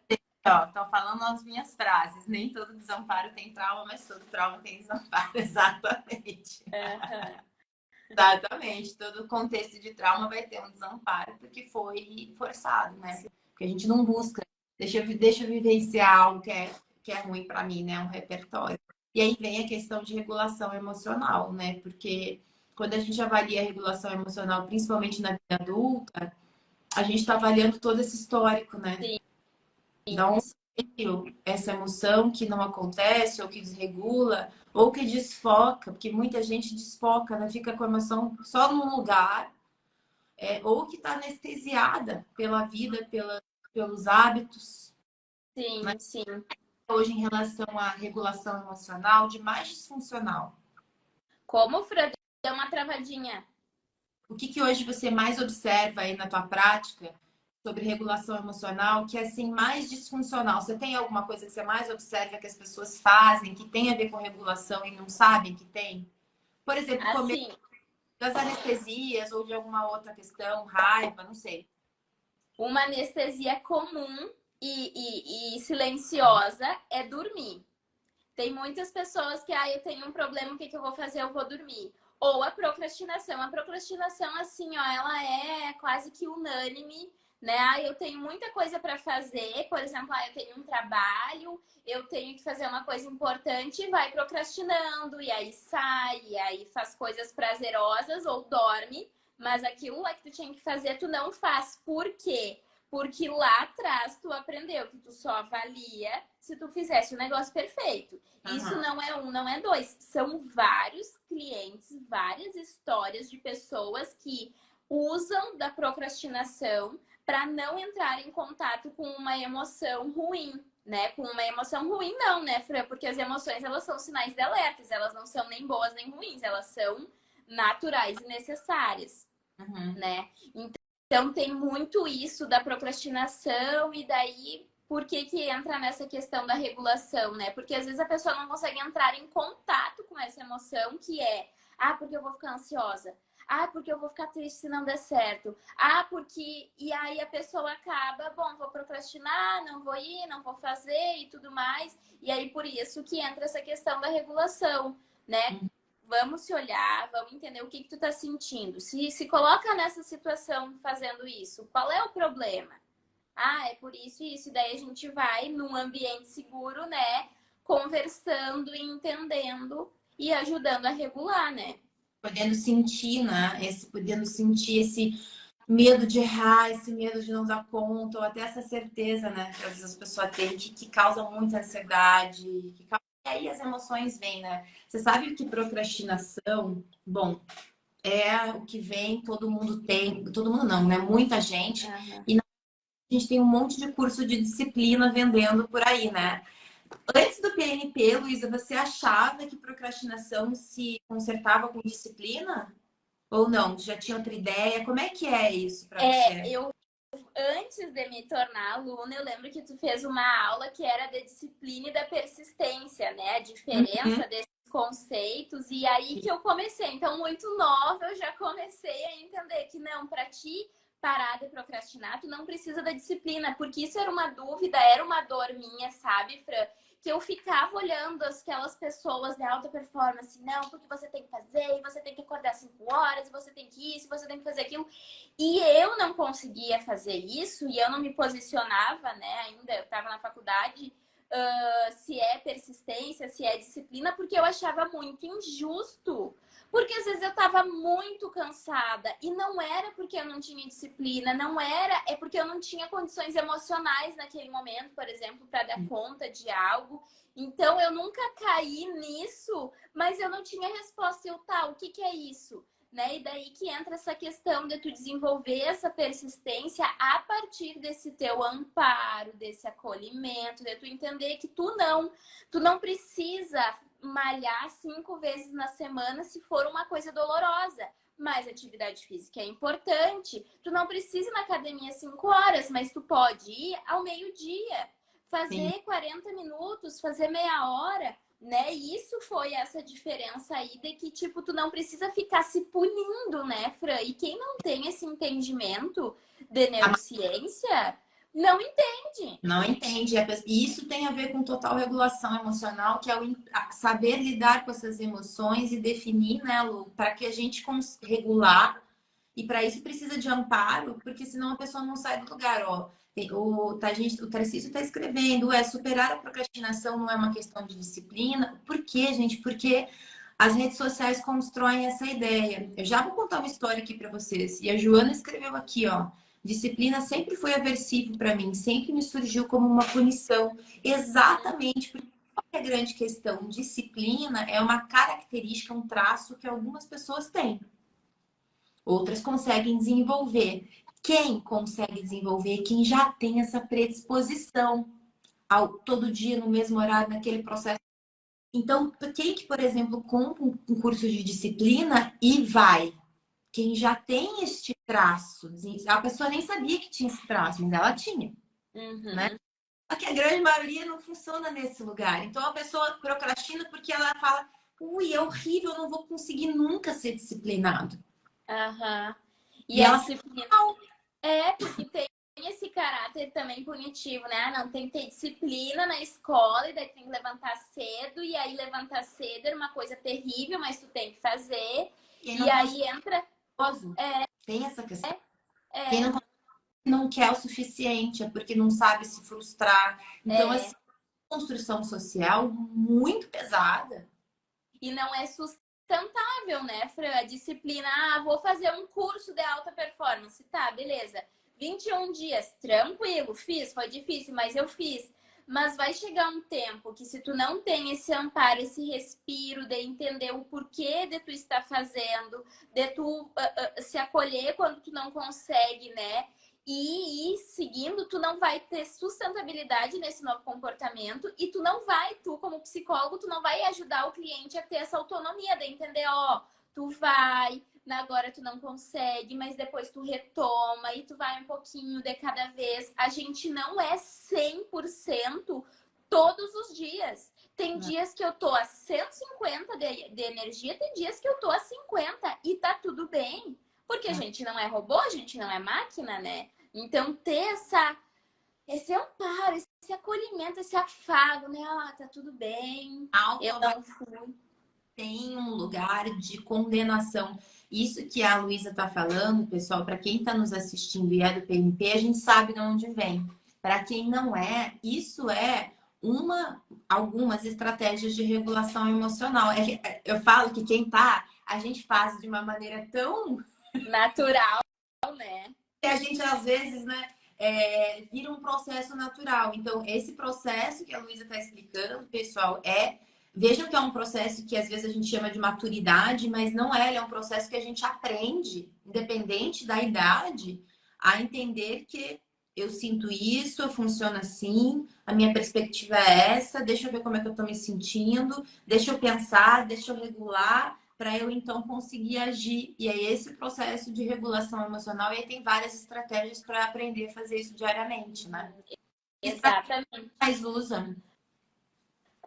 Estão falando as minhas frases. Nem todo desamparo tem trauma, mas todo trauma tem desamparo. Exatamente. Exatamente. Todo contexto de trauma vai ter um desamparo porque foi forçado, né? Porque a gente não busca. Deixa eu vivenciar algo que é ruim para mim, né? Um repertório. E aí vem a questão de regulação emocional, né? Porque quando a gente avalia a regulação emocional, principalmente na vida adulta, a gente está avaliando todo esse histórico, né? Sim. Não essa emoção que não acontece, ou que desregula, ou que desfoca, porque muita gente desfoca, né? Fica com a emoção só num lugar, ou que está anestesiada pela vida, pelos hábitos. Sim, Mas sim. hoje, em relação à regulação emocional, de mais disfuncional. Como, Fran, deu uma travadinha? O que hoje você mais observa aí na tua prática sobre regulação emocional que é assim mais disfuncional? Você tem alguma coisa que você mais observa que as pessoas fazem que tem a ver com regulação e não sabem que tem? Por exemplo, assim, das anestesias ou de alguma outra questão, raiva, não sei. Uma anestesia comum e silenciosa é dormir. Tem muitas pessoas que, eu tenho um problema, o que eu vou fazer? Eu vou dormir. Ou a procrastinação. A procrastinação, assim, ela é quase que unânime, né? Eu tenho muita coisa para fazer. Por exemplo, eu tenho um trabalho, eu tenho que fazer uma coisa importante e vai procrastinando. E aí sai, e aí faz coisas prazerosas ou dorme. Mas aquilo lá que tu tinha que fazer, tu não faz. Por quê? Porque lá atrás tu aprendeu que tu só avalia se tu fizesse o negócio perfeito. Isso não é um, não é dois. São vários clientes, várias histórias de pessoas que usam da procrastinação para não entrar em contato com uma emoção ruim, né? Com uma emoção ruim não, né, Fran? Porque as emoções, elas são sinais de alertas. Elas não são nem boas nem ruins. Elas são naturais e necessárias, né? Então tem muito isso da procrastinação e daí por que entra nessa questão da regulação, né? Porque às vezes a pessoa não consegue entrar em contato com essa emoção que é porque eu vou ficar ansiosa. Porque eu vou ficar triste se não der certo. Porque... E aí a pessoa acaba, vou procrastinar, não vou ir, não vou fazer e tudo mais. E aí por isso que entra essa questão da regulação, né? vamos se olhar, vamos entender o que tu tá sentindo. Se coloca nessa situação fazendo isso, qual é o problema? Ah, é por isso e isso. E daí a gente vai num ambiente seguro, né? Conversando e entendendo e ajudando a regular, né? Podendo sentir, né? Podendo sentir esse medo de errar, esse medo de não dar conta, ou até essa certeza, né? Que às vezes a pessoa tem, que causa muita ansiedade, e aí as emoções vêm, né? Você sabe que procrastinação, bom, é o que vem, todo mundo tem, todo mundo não, né? Muita gente. Uhum. E a gente tem um monte de curso de disciplina vendendo por aí, né? Antes do PNP, Luísa, você achava que procrastinação se consertava com disciplina? Ou não? Já tinha outra ideia? Como é que é isso para você? Antes de me tornar aluna, eu lembro que tu fez uma aula que era da disciplina e da persistência, né? A diferença desses conceitos. E aí que eu comecei. Então, muito nova, eu já comecei a entender que não, para ti parar de procrastinar, tu não precisa da disciplina, porque isso era uma dúvida, era uma dor minha, sabe, Fran? Que eu ficava olhando aquelas pessoas de alta performance, não, porque você tem que fazer, e você tem que acordar 5 horas, e você tem que isso, e você tem que fazer aquilo. E eu não conseguia fazer isso, e eu não me posicionava, né, ainda, eu estava na faculdade, se é persistência, se é disciplina, porque eu achava muito injusto. Porque às vezes eu estava muito cansada e não era porque eu não tinha disciplina, não era, é porque eu não tinha condições emocionais naquele momento, por exemplo, para dar conta de algo. Então eu nunca caí nisso, mas eu não tinha resposta. Eu, tá, o que que é isso? Né? E daí que entra essa questão de tu desenvolver essa persistência a partir desse teu amparo, desse acolhimento, de tu entender que tu não precisa malhar 5 vezes na semana se for uma coisa dolorosa. Mas atividade física é importante. Tu não precisa ir na academia 5 horas, mas tu pode ir ao meio-dia, fazer Sim. 40 minutos, fazer meia hora, né? E isso foi essa diferença aí de que, tipo, tu não precisa ficar se punindo, né, Fran? E quem não tem esse entendimento de neurociência não entende. Não entende. E isso tem a ver com total regulação emocional, que é o saber lidar com essas emoções e definir, né, Lu, para que a gente consiga regular. E para isso precisa de amparo, porque senão a pessoa não sai do lugar. Ó, o Tarcísio está escrevendo, superar a procrastinação não é uma questão de disciplina. Por quê, gente? Porque as redes sociais constroem essa ideia. Eu já vou contar uma história aqui para vocês. E a Joana escreveu aqui, ó. Disciplina sempre foi aversivo para mim, sempre me surgiu como uma punição. Exatamente, porque a grande questão, disciplina é uma característica, um traço que algumas pessoas têm. Outras conseguem desenvolver. Quem consegue desenvolver? Quem já tem essa predisposição ao todo dia no mesmo horário, naquele processo. Então, quem que, por exemplo, compra um curso de disciplina e vai? Quem já tem este traço, a pessoa nem sabia que tinha esse traço, mas ela tinha, né? Só que a grande maioria não funciona nesse lugar. Então a pessoa procrastina porque ela fala, ui, é horrível, eu não vou conseguir nunca ser disciplinado. E a disciplina porque tem esse caráter também punitivo, né? Não tem que ter disciplina na escola e daí tem que levantar cedo, e aí levantar cedo é uma coisa terrível, mas tu tem que fazer. E aí entra... Tem essa questão. Quem não quer o suficiente, é porque não sabe se frustrar. Então, assim, construção social muito pesada. E não é sustentável, né, Fran? A disciplina, vou fazer um curso de alta performance. Tá, beleza. 21 dias, tranquilo, fiz, foi difícil, mas eu fiz. Mas vai chegar um tempo que se tu não tem esse amparo, esse respiro de entender o porquê de tu estar fazendo, de tu se acolher quando tu não consegue, né? E ir seguindo, tu não vai ter sustentabilidade nesse novo comportamento e tu como psicólogo, tu não vai ajudar o cliente a ter essa autonomia de entender, ó, tu vai, agora tu não consegue, mas depois tu retoma e tu vai um pouquinho de cada vez. A gente não é 100% todos os dias. Tem dias que eu tô a 150 de energia, tem dias que eu tô a 50 e tá tudo bem. Porque a gente não é robô, a gente não é máquina, né? Então, ter esse amparo, esse acolhimento, esse afago, né? Ah, tá tudo bem, eu não fui. tem um lugar de condenação. Isso que a Luísa está falando, pessoal, para quem está nos assistindo e é do PNP, a gente sabe de onde vem. Para quem não é, isso é algumas estratégias de regulação emocional. Eu falo que quem tá, a gente faz de uma maneira tão natural, né? Que a gente às vezes, né, vira um processo natural. Então, esse processo que a Luísa está explicando, pessoal, vejam que é um processo que às vezes a gente chama de maturidade, mas não é, ele é um processo que a gente aprende, independente da idade, a entender que eu sinto isso, eu funciono assim, a minha perspectiva é essa, deixa eu ver como é que eu tô me sentindo, deixa eu pensar, deixa eu regular, para eu então conseguir agir. E aí esse processo de regulação emocional, e aí tem várias estratégias para aprender a fazer isso diariamente, né? Exatamente. Mais usa.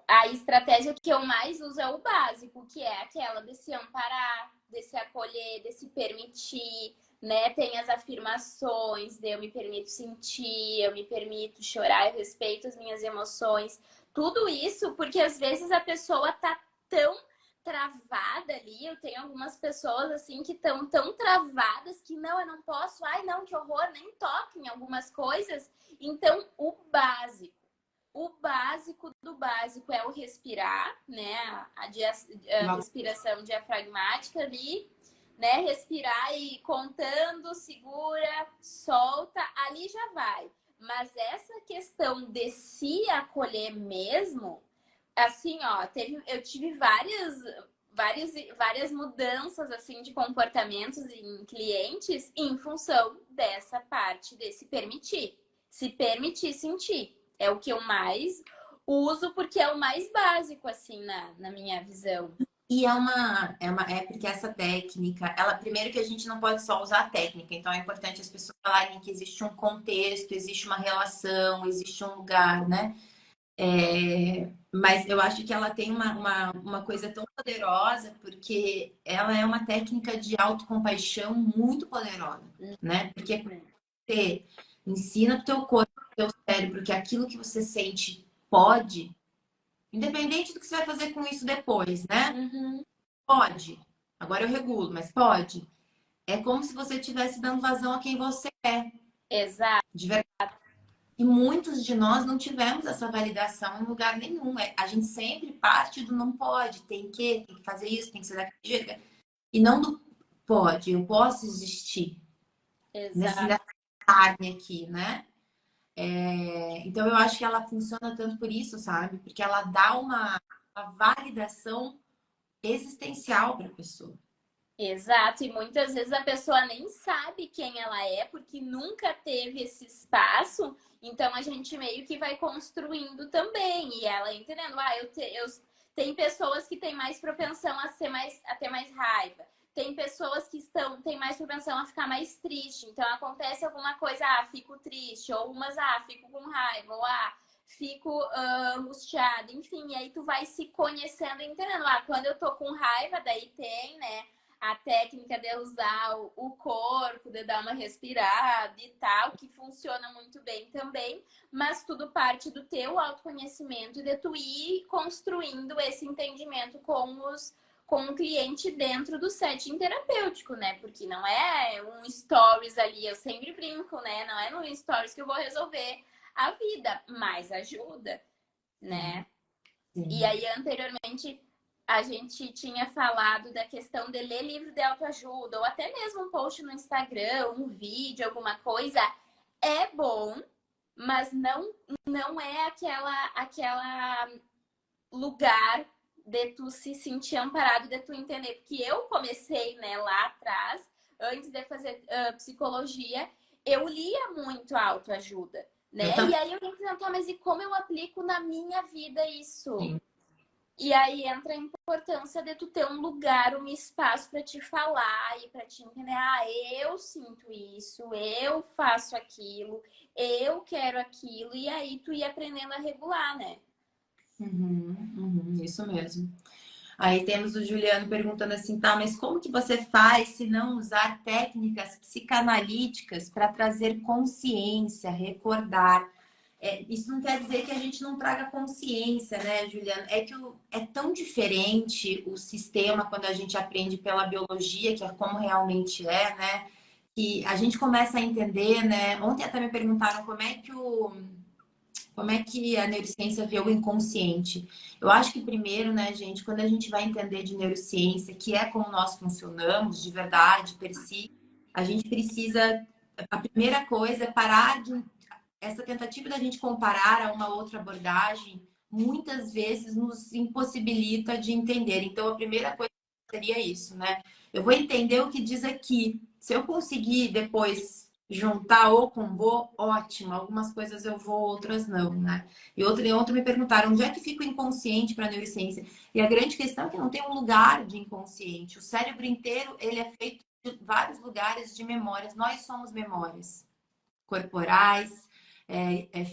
A estratégia que eu mais uso é o básico, que é aquela de se amparar, de se acolher, de se permitir, né? Tem as afirmações de eu me permito sentir, eu me permito chorar, eu respeito as minhas emoções. Tudo isso porque às vezes a pessoa tá tão travada ali. Eu tenho algumas pessoas assim que estão tão travadas que não, eu não posso, ai não, que horror, nem toco em algumas coisas. Então, o básico do básico é o respirar, né? A respiração diafragmática ali, né? Respirar e contando, segura, solta, ali já vai. Mas essa questão de se acolher mesmo, assim, ó, eu tive várias mudanças assim de comportamentos em clientes em função dessa parte de se permitir sentir. É o que eu mais uso porque é o mais básico assim na minha visão. E é porque essa técnica, primeiro que a gente não pode só usar a técnica, então é importante as pessoas falarem que existe um contexto, existe uma relação, existe um lugar, né? Mas eu acho que ela tem uma coisa tão poderosa, porque ela é uma técnica de autocompaixão muito poderosa, né? Porque você ensina o teu corpo, o teu cérebro, que aquilo que você sente pode, independente do que você vai fazer com isso depois, né? Uhum. Pode. Agora eu regulo, mas pode. É como se você estivesse dando vazão a quem você é. Exato. De verdade. E muitos de nós não tivemos essa validação em lugar nenhum. A gente sempre parte do não pode, tem que fazer isso, tem que ser daquele jeito. E não do pode, eu posso existir. Nessa carne aqui, né? Então eu acho que ela funciona tanto por isso, sabe? Porque ela dá uma validação existencial para a pessoa. Exato, e muitas vezes a pessoa nem sabe quem ela é, porque nunca teve esse espaço, então a gente meio que vai construindo também, e ela entendendo, tem pessoas que têm mais propensão a ter mais raiva, tem pessoas que têm mais propensão a ficar mais triste, então acontece alguma coisa, fico triste, ou umas, fico com raiva, ou fico angustiada, enfim, e aí tu vai se conhecendo e entendendo, quando eu tô com raiva, daí tem, né, a técnica de usar o corpo, de dar uma respirada e tal, que funciona muito bem também, mas tudo parte do teu autoconhecimento e de tu ir construindo esse entendimento com o cliente dentro do setting terapêutico, né? Porque não é um stories ali, eu sempre brinco, né? Não é no stories que eu vou resolver a vida, mas ajuda, né? Sim. E aí, anteriormente, a gente tinha falado da questão de ler livro de autoajuda, ou até mesmo um post no Instagram, um vídeo, alguma coisa. É bom, mas não é aquela lugar de tu se sentir amparado, de tu entender. Porque eu comecei, né, lá atrás, antes de fazer psicologia, eu lia muito autoajuda, né? E aí eu ia perguntar, mas e como eu aplico na minha vida isso? Sim. E aí entra a importância de tu ter um lugar, um espaço para te falar e para te entender. Eu sinto isso, eu faço aquilo, eu quero aquilo. E aí tu ir aprendendo a regular, né? Isso mesmo. Aí temos o Juliano perguntando assim, mas como que você faz se não usar técnicas psicanalíticas para trazer consciência, recordar? isso não quer dizer que a gente não traga consciência, né, Juliana? É que é tão diferente o sistema quando a gente aprende pela biologia, que é como realmente é, né? Que a gente começa a entender, né? Ontem até me perguntaram como é que a neurociência vê o inconsciente. Eu acho que primeiro, né, gente, quando a gente vai entender de neurociência, que é como nós funcionamos de verdade, per si, a gente precisa, a primeira coisa é parar de essa tentativa da gente comparar a uma outra abordagem, muitas vezes nos impossibilita de entender. Então, a primeira coisa seria isso, né? Eu vou entender o que diz aqui. Se eu conseguir depois juntar ou com vou, ótimo. Algumas coisas eu vou, outras não, né? E ontem me perguntaram onde é que fica o inconsciente para a neurociência. E a grande questão é que não tem um lugar de inconsciente. O cérebro inteiro, ele é feito de vários lugares de memórias. Nós somos memórias corporais,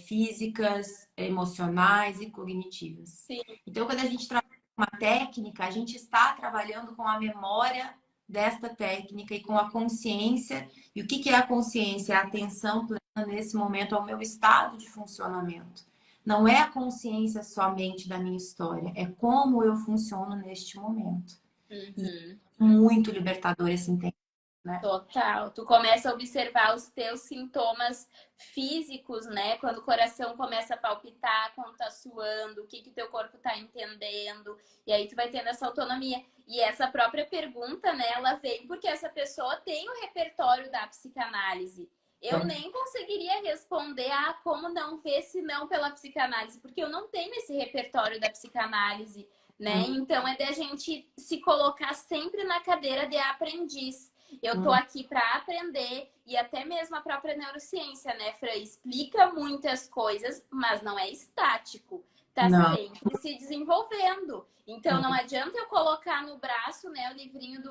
físicas, emocionais e cognitivas. Sim. Então, quando a gente trabalha com uma técnica, a gente está trabalhando com a memória desta técnica e com a consciência. E o que é a consciência? É a atenção plena nesse momento ao meu estado de funcionamento. Não é a consciência somente da minha história, é como eu funciono neste momento. Uhum. E muito libertador esse entendimento. Né? Total. Tu começa a observar os teus sintomas físicos, né? Quando o coração começa a palpitar, quando tá suando, o que teu corpo tá entendendo. E aí tu vai tendo essa autonomia. E essa própria pergunta, né? Ela vem porque essa pessoa tem o repertório da psicanálise. Eu nem conseguiria responder como não ver se não pela psicanálise, porque eu não tenho esse repertório da psicanálise, né? Então é da gente se colocar sempre na cadeira de aprendiz. Eu tô aqui para aprender, e até mesmo a própria neurociência, né, Fran? Explica muitas coisas, mas não é estático. Tá sempre se desenvolvendo. Então não adianta eu colocar no braço, né, o livrinho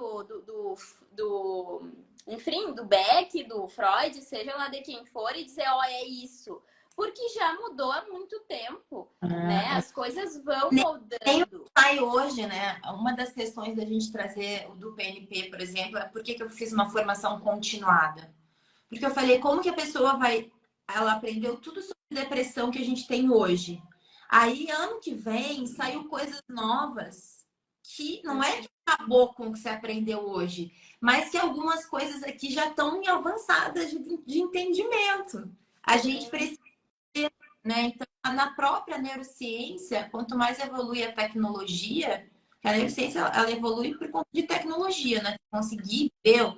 enfim, do Beck, do Freud, seja lá de quem for, e dizer, ó, é isso. Porque já mudou há muito tempo, né? As coisas vão mudando. Sai hoje, né? Uma das questões da gente trazer o do PNP, por exemplo, é por que eu fiz uma formação continuada. Porque eu falei, como que a pessoa ela aprendeu tudo sobre depressão que a gente tem hoje. Aí, ano que vem, saiu coisas novas que não é que acabou com o que você aprendeu hoje, mas que algumas coisas aqui já estão em avançadas de entendimento. A gente precisa, né? Então, na própria neurociência, quanto mais evolui a tecnologia, a neurociência ela evolui por conta de tecnologia, né? Conseguir ver,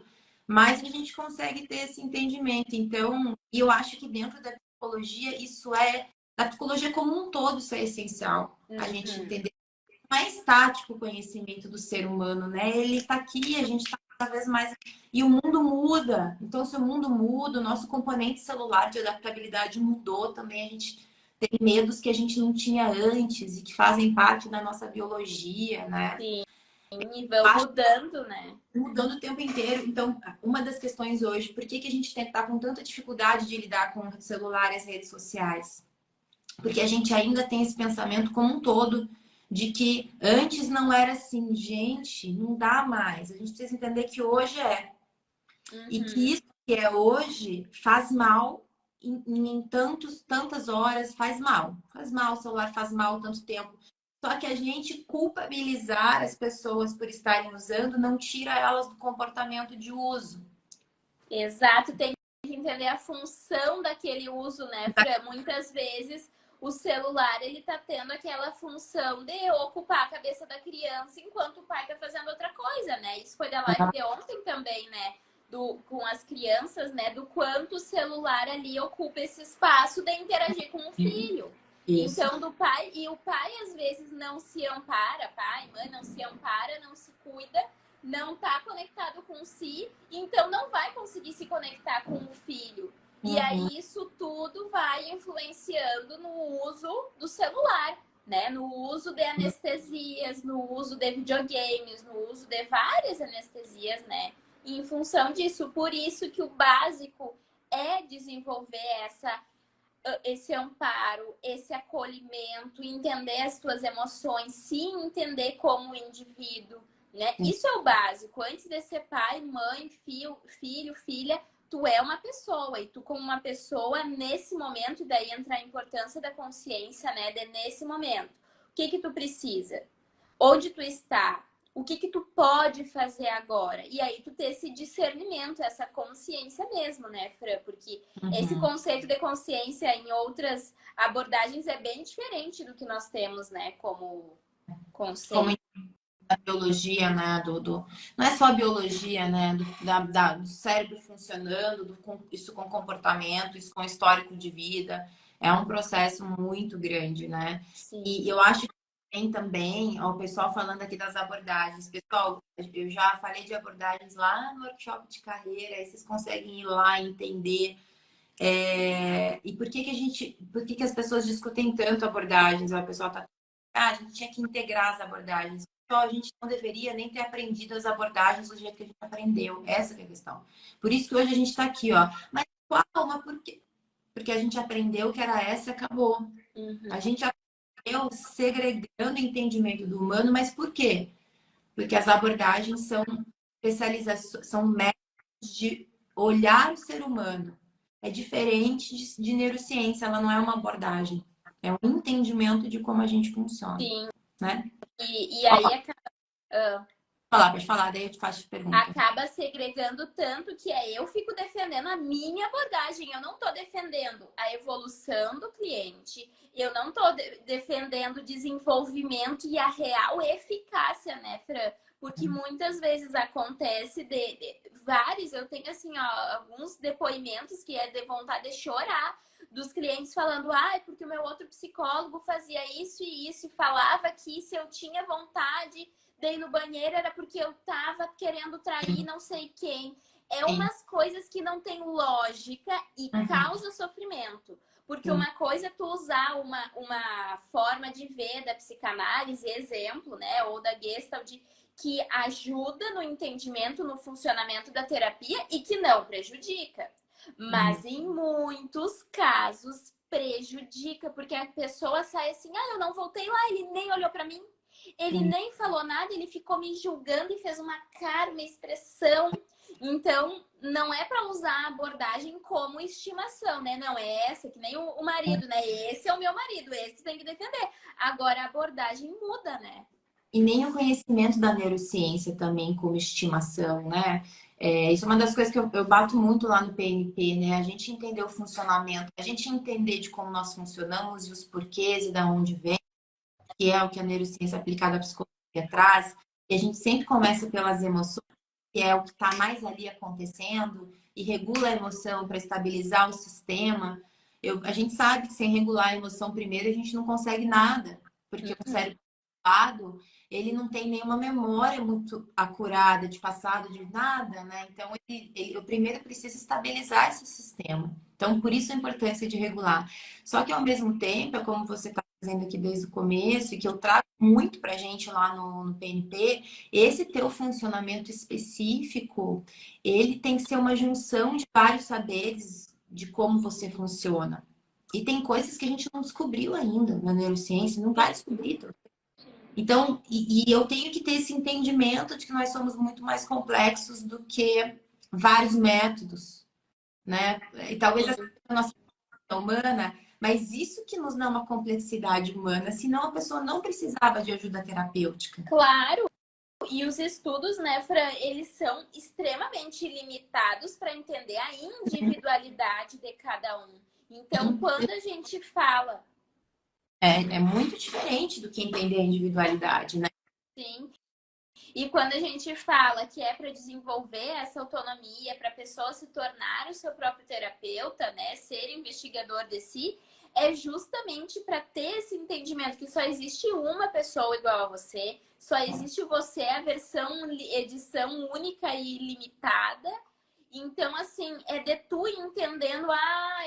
mais a gente consegue ter esse entendimento. Então, eu acho que dentro da psicologia, da psicologia como um todo, isso é essencial. A gente entender mais estático o conhecimento do ser humano, né? Ele está aqui, a gente está cada vez mais. E o mundo muda. Então, se o mundo muda, o nosso componente celular de adaptabilidade mudou também. A gente tem medos que a gente não tinha antes e que fazem parte da nossa biologia, né? Sim, e vão mudando, né? Mudando o tempo inteiro. Então, uma das questões hoje, por que a gente está com tanta dificuldade de lidar com o celular e as redes sociais? Porque a gente ainda tem esse pensamento como um todo de que antes não era assim. Gente, não dá mais. A gente precisa entender que hoje é. E que isso que é hoje faz mal em tantas horas, faz mal. Faz mal, o celular faz mal tanto tempo. Só que a gente culpabilizar as pessoas por estarem usando não tira elas do comportamento de uso. Exato, tem que entender a função daquele uso, né? Muitas vezes o celular, ele tá tendo aquela função de ocupar a cabeça da criança enquanto o pai tá fazendo outra coisa, né? Isso foi da live de ontem também, né? Com as crianças, né? Do quanto o celular ali ocupa esse espaço de interagir com o filho. Isso. Então, o pai às vezes não se ampara, pai, mãe, não se ampara, não se cuida, não tá conectado com si, então não vai conseguir se conectar com o filho. E aí isso tudo vai influenciando no uso do celular, né? No uso de anestesias, no uso de videogames, no uso de várias anestesias, né? E em função disso, por isso que o básico é desenvolver esse amparo, esse acolhimento, entender as tuas emoções, se entender como indivíduo, né? Isso é o básico. Antes de ser pai, mãe, filho, filha, tu é uma pessoa, e tu como uma pessoa, nesse momento, e daí entra a importância da consciência, né, de nesse momento. O que que tu precisa? Onde tu está? O que que tu pode fazer agora? E aí tu ter esse discernimento, essa consciência mesmo, né, Fran? Porque esse conceito de consciência em outras abordagens é bem diferente do que nós temos, né, como conceito. Da biologia, né? Não é só a biologia, né? Do cérebro funcionando, isso com comportamento, isso com histórico de vida. É um processo muito grande, né? Sim. E eu acho que tem também, ó, o pessoal falando aqui das abordagens. Pessoal, eu já falei de abordagens lá no workshop de carreira, aí vocês conseguem ir lá e entender. E por que as pessoas discutem tanto abordagens? A pessoa tá, a gente tinha que integrar as abordagens. Então, a gente não deveria nem ter aprendido as abordagens do jeito que a gente aprendeu. Essa que é a questão. Por isso que hoje a gente está aqui, ó. Mas qual? Mas por quê? Porque a gente aprendeu que era essa e acabou. A gente aprendeu segregando o entendimento do humano, mas por quê? Porque as abordagens são especializações, são métodos de olhar o ser humano. É diferente de neurociência, ela não é uma abordagem. É um entendimento de como a gente funciona. Sim. Né? E aí Pode falar, daí eu te faço pergunta. Acaba segregando tanto que eu fico defendendo a minha abordagem. Eu não estou defendendo a evolução do cliente. Eu não estou defendendo o desenvolvimento e a real eficácia, né, Fran? Porque muitas vezes acontece vários, eu tenho assim, ó, alguns depoimentos que é de vontade de chorar dos clientes falando, porque o meu outro psicólogo fazia isso e isso e falava que se eu tinha vontade de ir no banheiro era porque eu tava querendo trair não sei quem. É umas coisas que não tem lógica e causa sofrimento. Porque uma coisa é tu usar uma forma de ver da psicanálise, exemplo, né, ou da Gestalt, que ajuda no entendimento, no funcionamento da terapia e que não prejudica. Mas em muitos casos prejudica, porque a pessoa sai assim, eu não voltei lá, ele nem olhou pra mim, ele nem falou nada, ele ficou me julgando e fez uma cara, uma expressão. Então, não é para usar a abordagem como estimação, né? Não é essa, que nem o marido, né? Esse é o meu marido, esse tu tem que defender. Agora a abordagem muda, né? E nem o conhecimento da neurociência também como estimação, né? Isso é uma das coisas que eu bato muito lá no PNP, né? A gente entender o funcionamento, a gente entender de como nós funcionamos e os porquês e da onde vem, que é o que a neurociência aplicada à psicologia traz. E a gente sempre começa pelas emoções, que é o que está mais ali acontecendo, e regula a emoção para estabilizar o sistema. A gente sabe que sem regular a emoção primeiro, a gente não consegue nada, porque o cérebro ele não tem nenhuma memória muito acurada de passado, de nada, né? Então, ele primeiro precisa estabilizar esse sistema. Então, por isso a importância de regular. Só que, ao mesmo tempo, é como você está dizendo aqui desde o começo, e que eu trago muito para a gente lá no PNP, esse teu funcionamento específico, ele tem que ser uma junção de vários saberes de como você funciona. E tem coisas que a gente não descobriu ainda na neurociência, não vai descobrir. Então, e eu tenho que ter esse entendimento de que nós somos muito mais complexos do que vários métodos, né? E talvez essa seja a nossa humana, mas isso que nos dá uma complexidade humana, senão a pessoa não precisava de ajuda terapêutica. Claro! E os estudos, né, Fran, eles são extremamente limitados para entender a individualidade de cada um. Então, quando a gente fala... É muito diferente do que entender a individualidade, né? Sim. E quando a gente fala que é para desenvolver essa autonomia, para a pessoa se tornar o seu próprio terapeuta, né, ser investigador de si, é justamente para ter esse entendimento que só existe uma pessoa igual a você, só existe você, a versão, edição única e limitada. Então, assim, é de tu entendendo,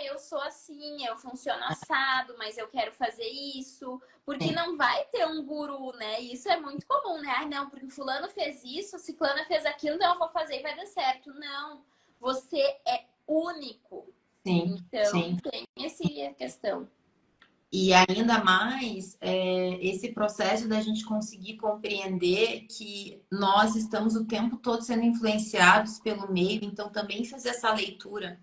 eu sou assim, eu funciono assado, mas eu quero fazer isso. Porque não vai ter um guru, né? E isso é muito comum, né? Não, porque fulano fez isso, ciclana fez aquilo, então eu vou fazer e vai dar certo. Não, você é único. Sim, então, sim. tem essa questão. E ainda mais esse processo da gente conseguir compreender que nós estamos o tempo todo sendo influenciados pelo meio, então também fazer essa leitura,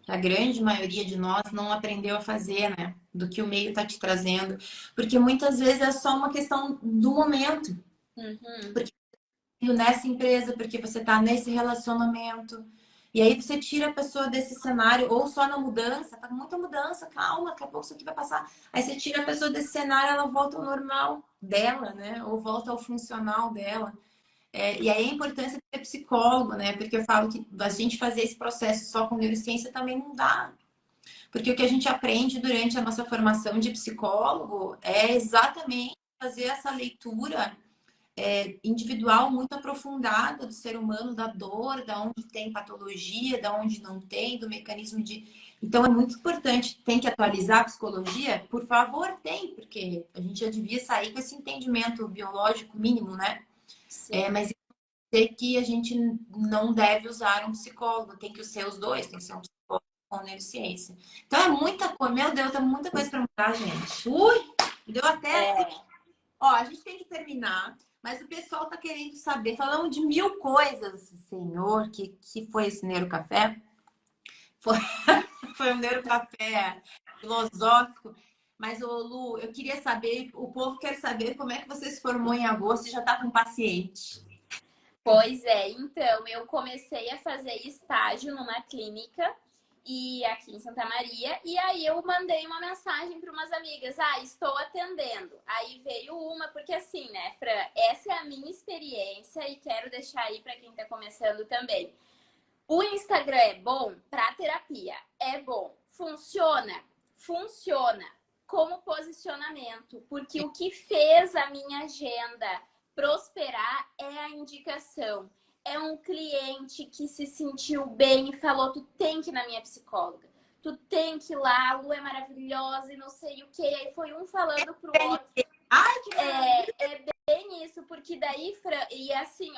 que a grande maioria de nós não aprendeu a fazer, né? Do que o meio está te trazendo. Porque muitas vezes é só uma questão do momento. Uhum. Nessa empresa, porque você está nesse relacionamento. E aí você tira a pessoa desse cenário, ou só na mudança, tá com muita mudança, calma, daqui a pouco isso aqui vai passar. Aí você tira a pessoa desse cenário, ela volta ao normal dela, né? Ou volta ao funcional dela. E aí a importância de ter psicólogo, né? Porque eu falo que a gente fazer esse processo só com neurociência também não dá. Porque o que a gente aprende durante a nossa formação de psicólogo é exatamente fazer essa leitura individual muito aprofundada do ser humano, da dor, da onde tem patologia, da onde não tem, do mecanismo de. Então é muito importante. Tem que atualizar a psicologia? Por favor, tem, porque a gente já devia sair com esse entendimento biológico mínimo, né? Mas é que a gente não deve usar um psicólogo, tem que ser os dois, tem que ser um psicólogo com neurociência. Então é muita coisa, meu Deus, tem muita coisa para mudar, gente. Ui, deu até assim. Ó, a gente tem que terminar, mas o pessoal tá querendo saber. Falamos de 1000 coisas, senhor, que foi esse Neurocafé? Foi, foi um Neurocafé filosófico. Mas, ô Lu, eu queria saber, o povo quer saber como é que você se formou em agosto e já tá com paciente. Pois é, então eu comecei a fazer estágio numa clínica e aqui em Santa Maria, e aí eu mandei uma mensagem para umas amigas, estou atendendo. Aí veio uma, porque assim, né, Fran, essa é a minha experiência e quero deixar aí para quem está começando também. O Instagram é bom para terapia, é bom. Funciona? Funciona como posicionamento, porque o que fez a minha agenda prosperar é a indicação. É um cliente que se sentiu bem e falou: tu tem que ir na minha psicóloga, tu tem que ir lá, a Lu é maravilhosa e não sei o que. Aí foi um falando pro outro. Ai, que É bem isso, porque daí, Fran, e assim,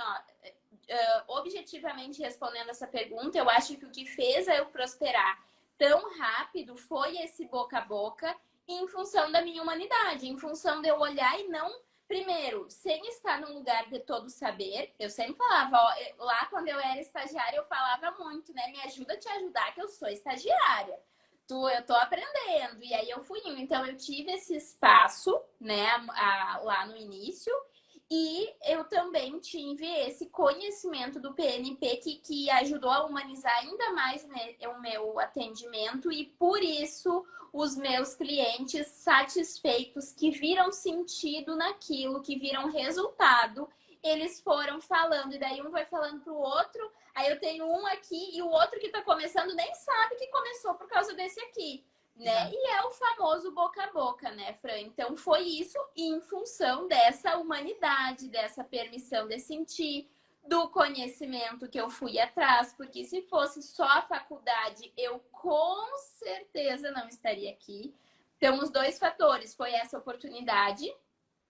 objetivamente respondendo essa pergunta, eu acho que o que fez eu prosperar tão rápido foi esse boca a boca em função da minha humanidade, em função de eu olhar e não, primeiro, sem estar num lugar de todo saber. Eu sempre falava, lá quando eu era estagiária, eu falava muito, né? Me ajuda a te ajudar, que eu sou estagiária. Eu tô aprendendo. E aí eu fui indo. Então eu tive esse espaço, né, lá no início. E eu também tive esse conhecimento do PNP que ajudou a humanizar ainda mais o meu atendimento e por isso os meus clientes satisfeitos, que viram sentido naquilo, que viram resultado, eles foram falando e daí um vai falando pro outro, aí eu tenho um aqui e o outro que tá começando nem sabe que começou por causa desse aqui. Né? E é o famoso boca a boca, né, Fran? Então foi isso em função dessa humanidade, dessa permissão de sentir, do conhecimento que eu fui atrás, porque se fosse só a faculdade, eu com certeza não estaria aqui. Então, os dois fatores foi essa oportunidade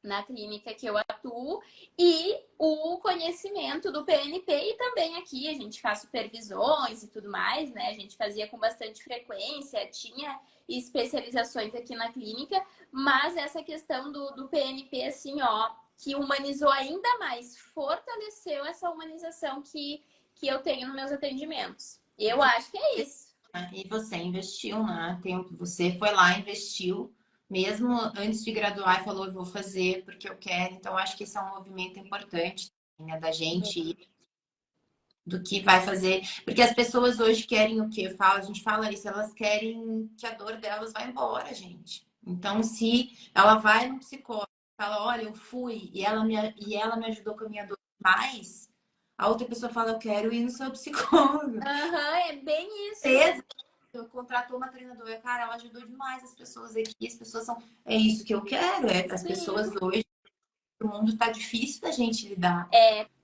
na clínica que eu atuo e o conhecimento do PNP e também aqui a gente faz supervisões e tudo mais, né? A gente fazia com bastante frequência, tinha especializações aqui na clínica, mas essa questão do PNP, assim, que humanizou ainda mais, fortaleceu essa humanização que eu tenho nos meus atendimentos. Eu acho que é isso. E você investiu, né? Você foi lá, investiu, mesmo antes de graduar, e falou: eu vou fazer porque eu quero. Então, acho que esse é um movimento importante, né, da gente, do que vai fazer. Porque as pessoas hoje querem o quê? A gente fala isso, elas querem que a dor delas vá embora, gente. Então, se ela vai no psicólogo, fala: olha, eu fui e ela me ajudou com a minha dor mais, a outra pessoa fala: eu quero ir no seu psicólogo. É bem isso. Eu contratou uma treinadora, cara, ela ajudou demais as pessoas aqui, as pessoas são. É isso que eu quero, as pessoas hoje, o mundo tá difícil da gente lidar.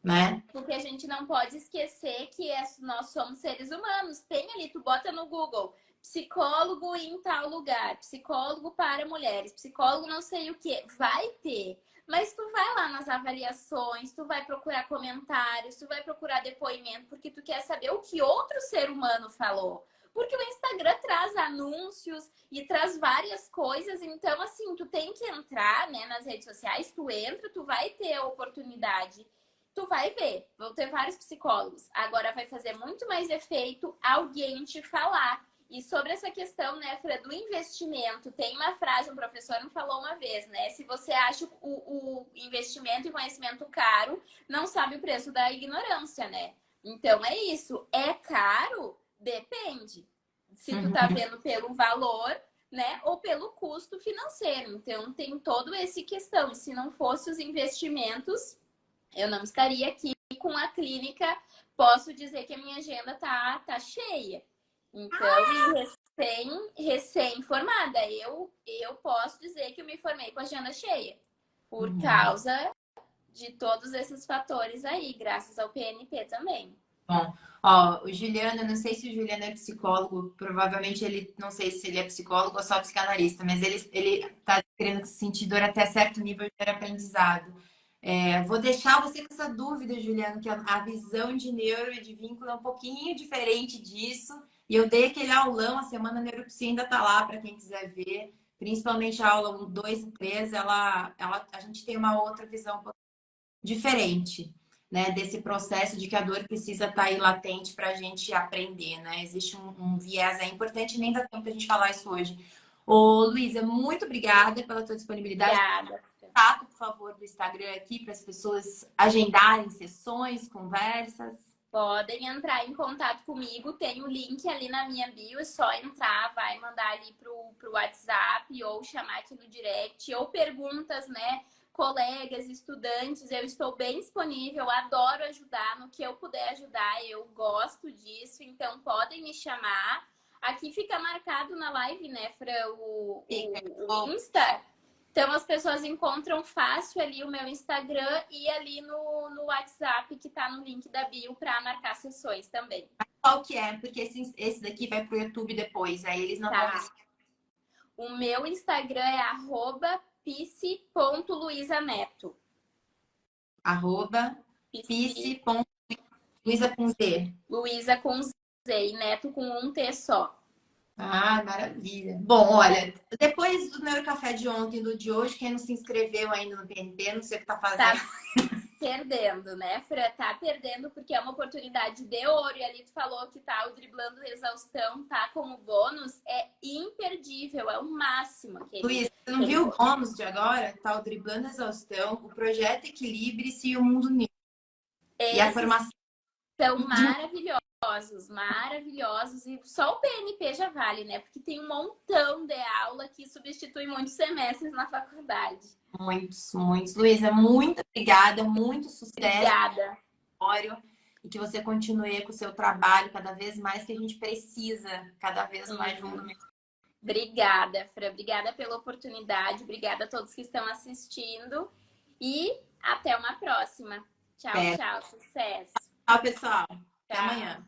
Né? Porque a gente não pode esquecer que nós somos seres humanos. Tem ali, tu bota no Google, psicólogo em tal lugar, psicólogo para mulheres, psicólogo não sei o que, vai ter. Mas tu vai lá nas avaliações, tu vai procurar comentários, tu vai procurar depoimento, porque tu quer saber o que outro ser humano falou. Porque o Instagram traz anúncios e traz várias coisas, então assim, tu tem que entrar, né, nas redes sociais, tu entra, tu vai ter a oportunidade, tu vai ver, vão ter vários psicólogos. Agora vai fazer muito mais efeito alguém te falar. E sobre essa questão, né, Fran, do investimento, tem uma frase, um professor me falou uma vez, né? Se você acha o investimento e conhecimento caro, não sabe o preço da ignorância, né? Então é isso. É caro? Depende. Se tu tá vendo pelo valor, né, ou pelo custo financeiro. Então tem todo esse questão. E se não fosse os investimentos, eu não estaria aqui com a clínica. Posso dizer que a minha agenda tá cheia. Então, recém-formada, eu posso dizer que eu me formei com a agenda cheia. Por causa de todos esses fatores aí, graças ao PNP também. Bom, ó, o Juliano, eu não sei se o Juliano é psicólogo, provavelmente ele, não sei se ele é psicólogo ou só psicanalista, mas ele tá querendo sentir dor até certo nível de aprendizado. Vou deixar você com essa dúvida, Juliano, que a visão de neuro e de vínculo é um pouquinho diferente disso. E eu dei aquele aulão, a Semana Neuropsia ainda tá lá para quem quiser ver. Principalmente a aula 1, 2 e 3, a gente tem uma outra visão um pouco diferente, né? Desse processo de que a dor precisa estar aí latente para a gente aprender, né? Existe um viés aí importante, nem dá tempo a gente falar isso hoje. Ô, Luísa, muito obrigada pela tua disponibilidade. Obrigada. Contato, por favor, do Instagram aqui para as pessoas agendarem sessões, conversas. Podem entrar em contato comigo, tem o link ali na minha bio, é só entrar, vai mandar ali pro WhatsApp ou chamar aqui no direct, ou perguntas, né? Colegas, estudantes, eu estou bem disponível, adoro ajudar no que eu puder ajudar, eu gosto disso, então podem me chamar. Aqui fica marcado na live, né, Fran, o Insta. Então, as pessoas encontram fácil ali o meu Instagram e ali no WhatsApp, que tá no link da bio, para marcar sessões também. Qual que é? Porque esse daqui vai pro YouTube depois, aí eles não vão... O meu Instagram é @pice.luisaneto. @pice.luisa com Z. Luísa com Z e Neto com um T só. Ah, maravilha. Bom, olha, depois do Neurocafé de ontem e do de hoje, quem não se inscreveu ainda no PNP, não sei o que tá fazendo. Tá perdendo, né, Fran? Tá perdendo porque é uma oportunidade de ouro. E ali tu falou que tá o driblando exaustão, tá como bônus. É imperdível, é o máximo. Luiz, você não viu o bônus de agora? Tá o driblando exaustão, o projeto Equilibre-se e o Mundo New. E a formação. São maravilhosos. E só o PNP já vale, né? Porque tem um montão de aula que substitui muitos semestres na faculdade. Muitos. Luísa, muito obrigada, muito sucesso. Obrigada. E que você continue com o seu trabalho cada vez mais, que a gente precisa cada vez mais junto. Obrigada, Fran. Obrigada pela oportunidade. Obrigada a todos que estão assistindo. E até uma próxima. Tchau, tchau. Sucesso. Tchau, pessoal. Até amanhã.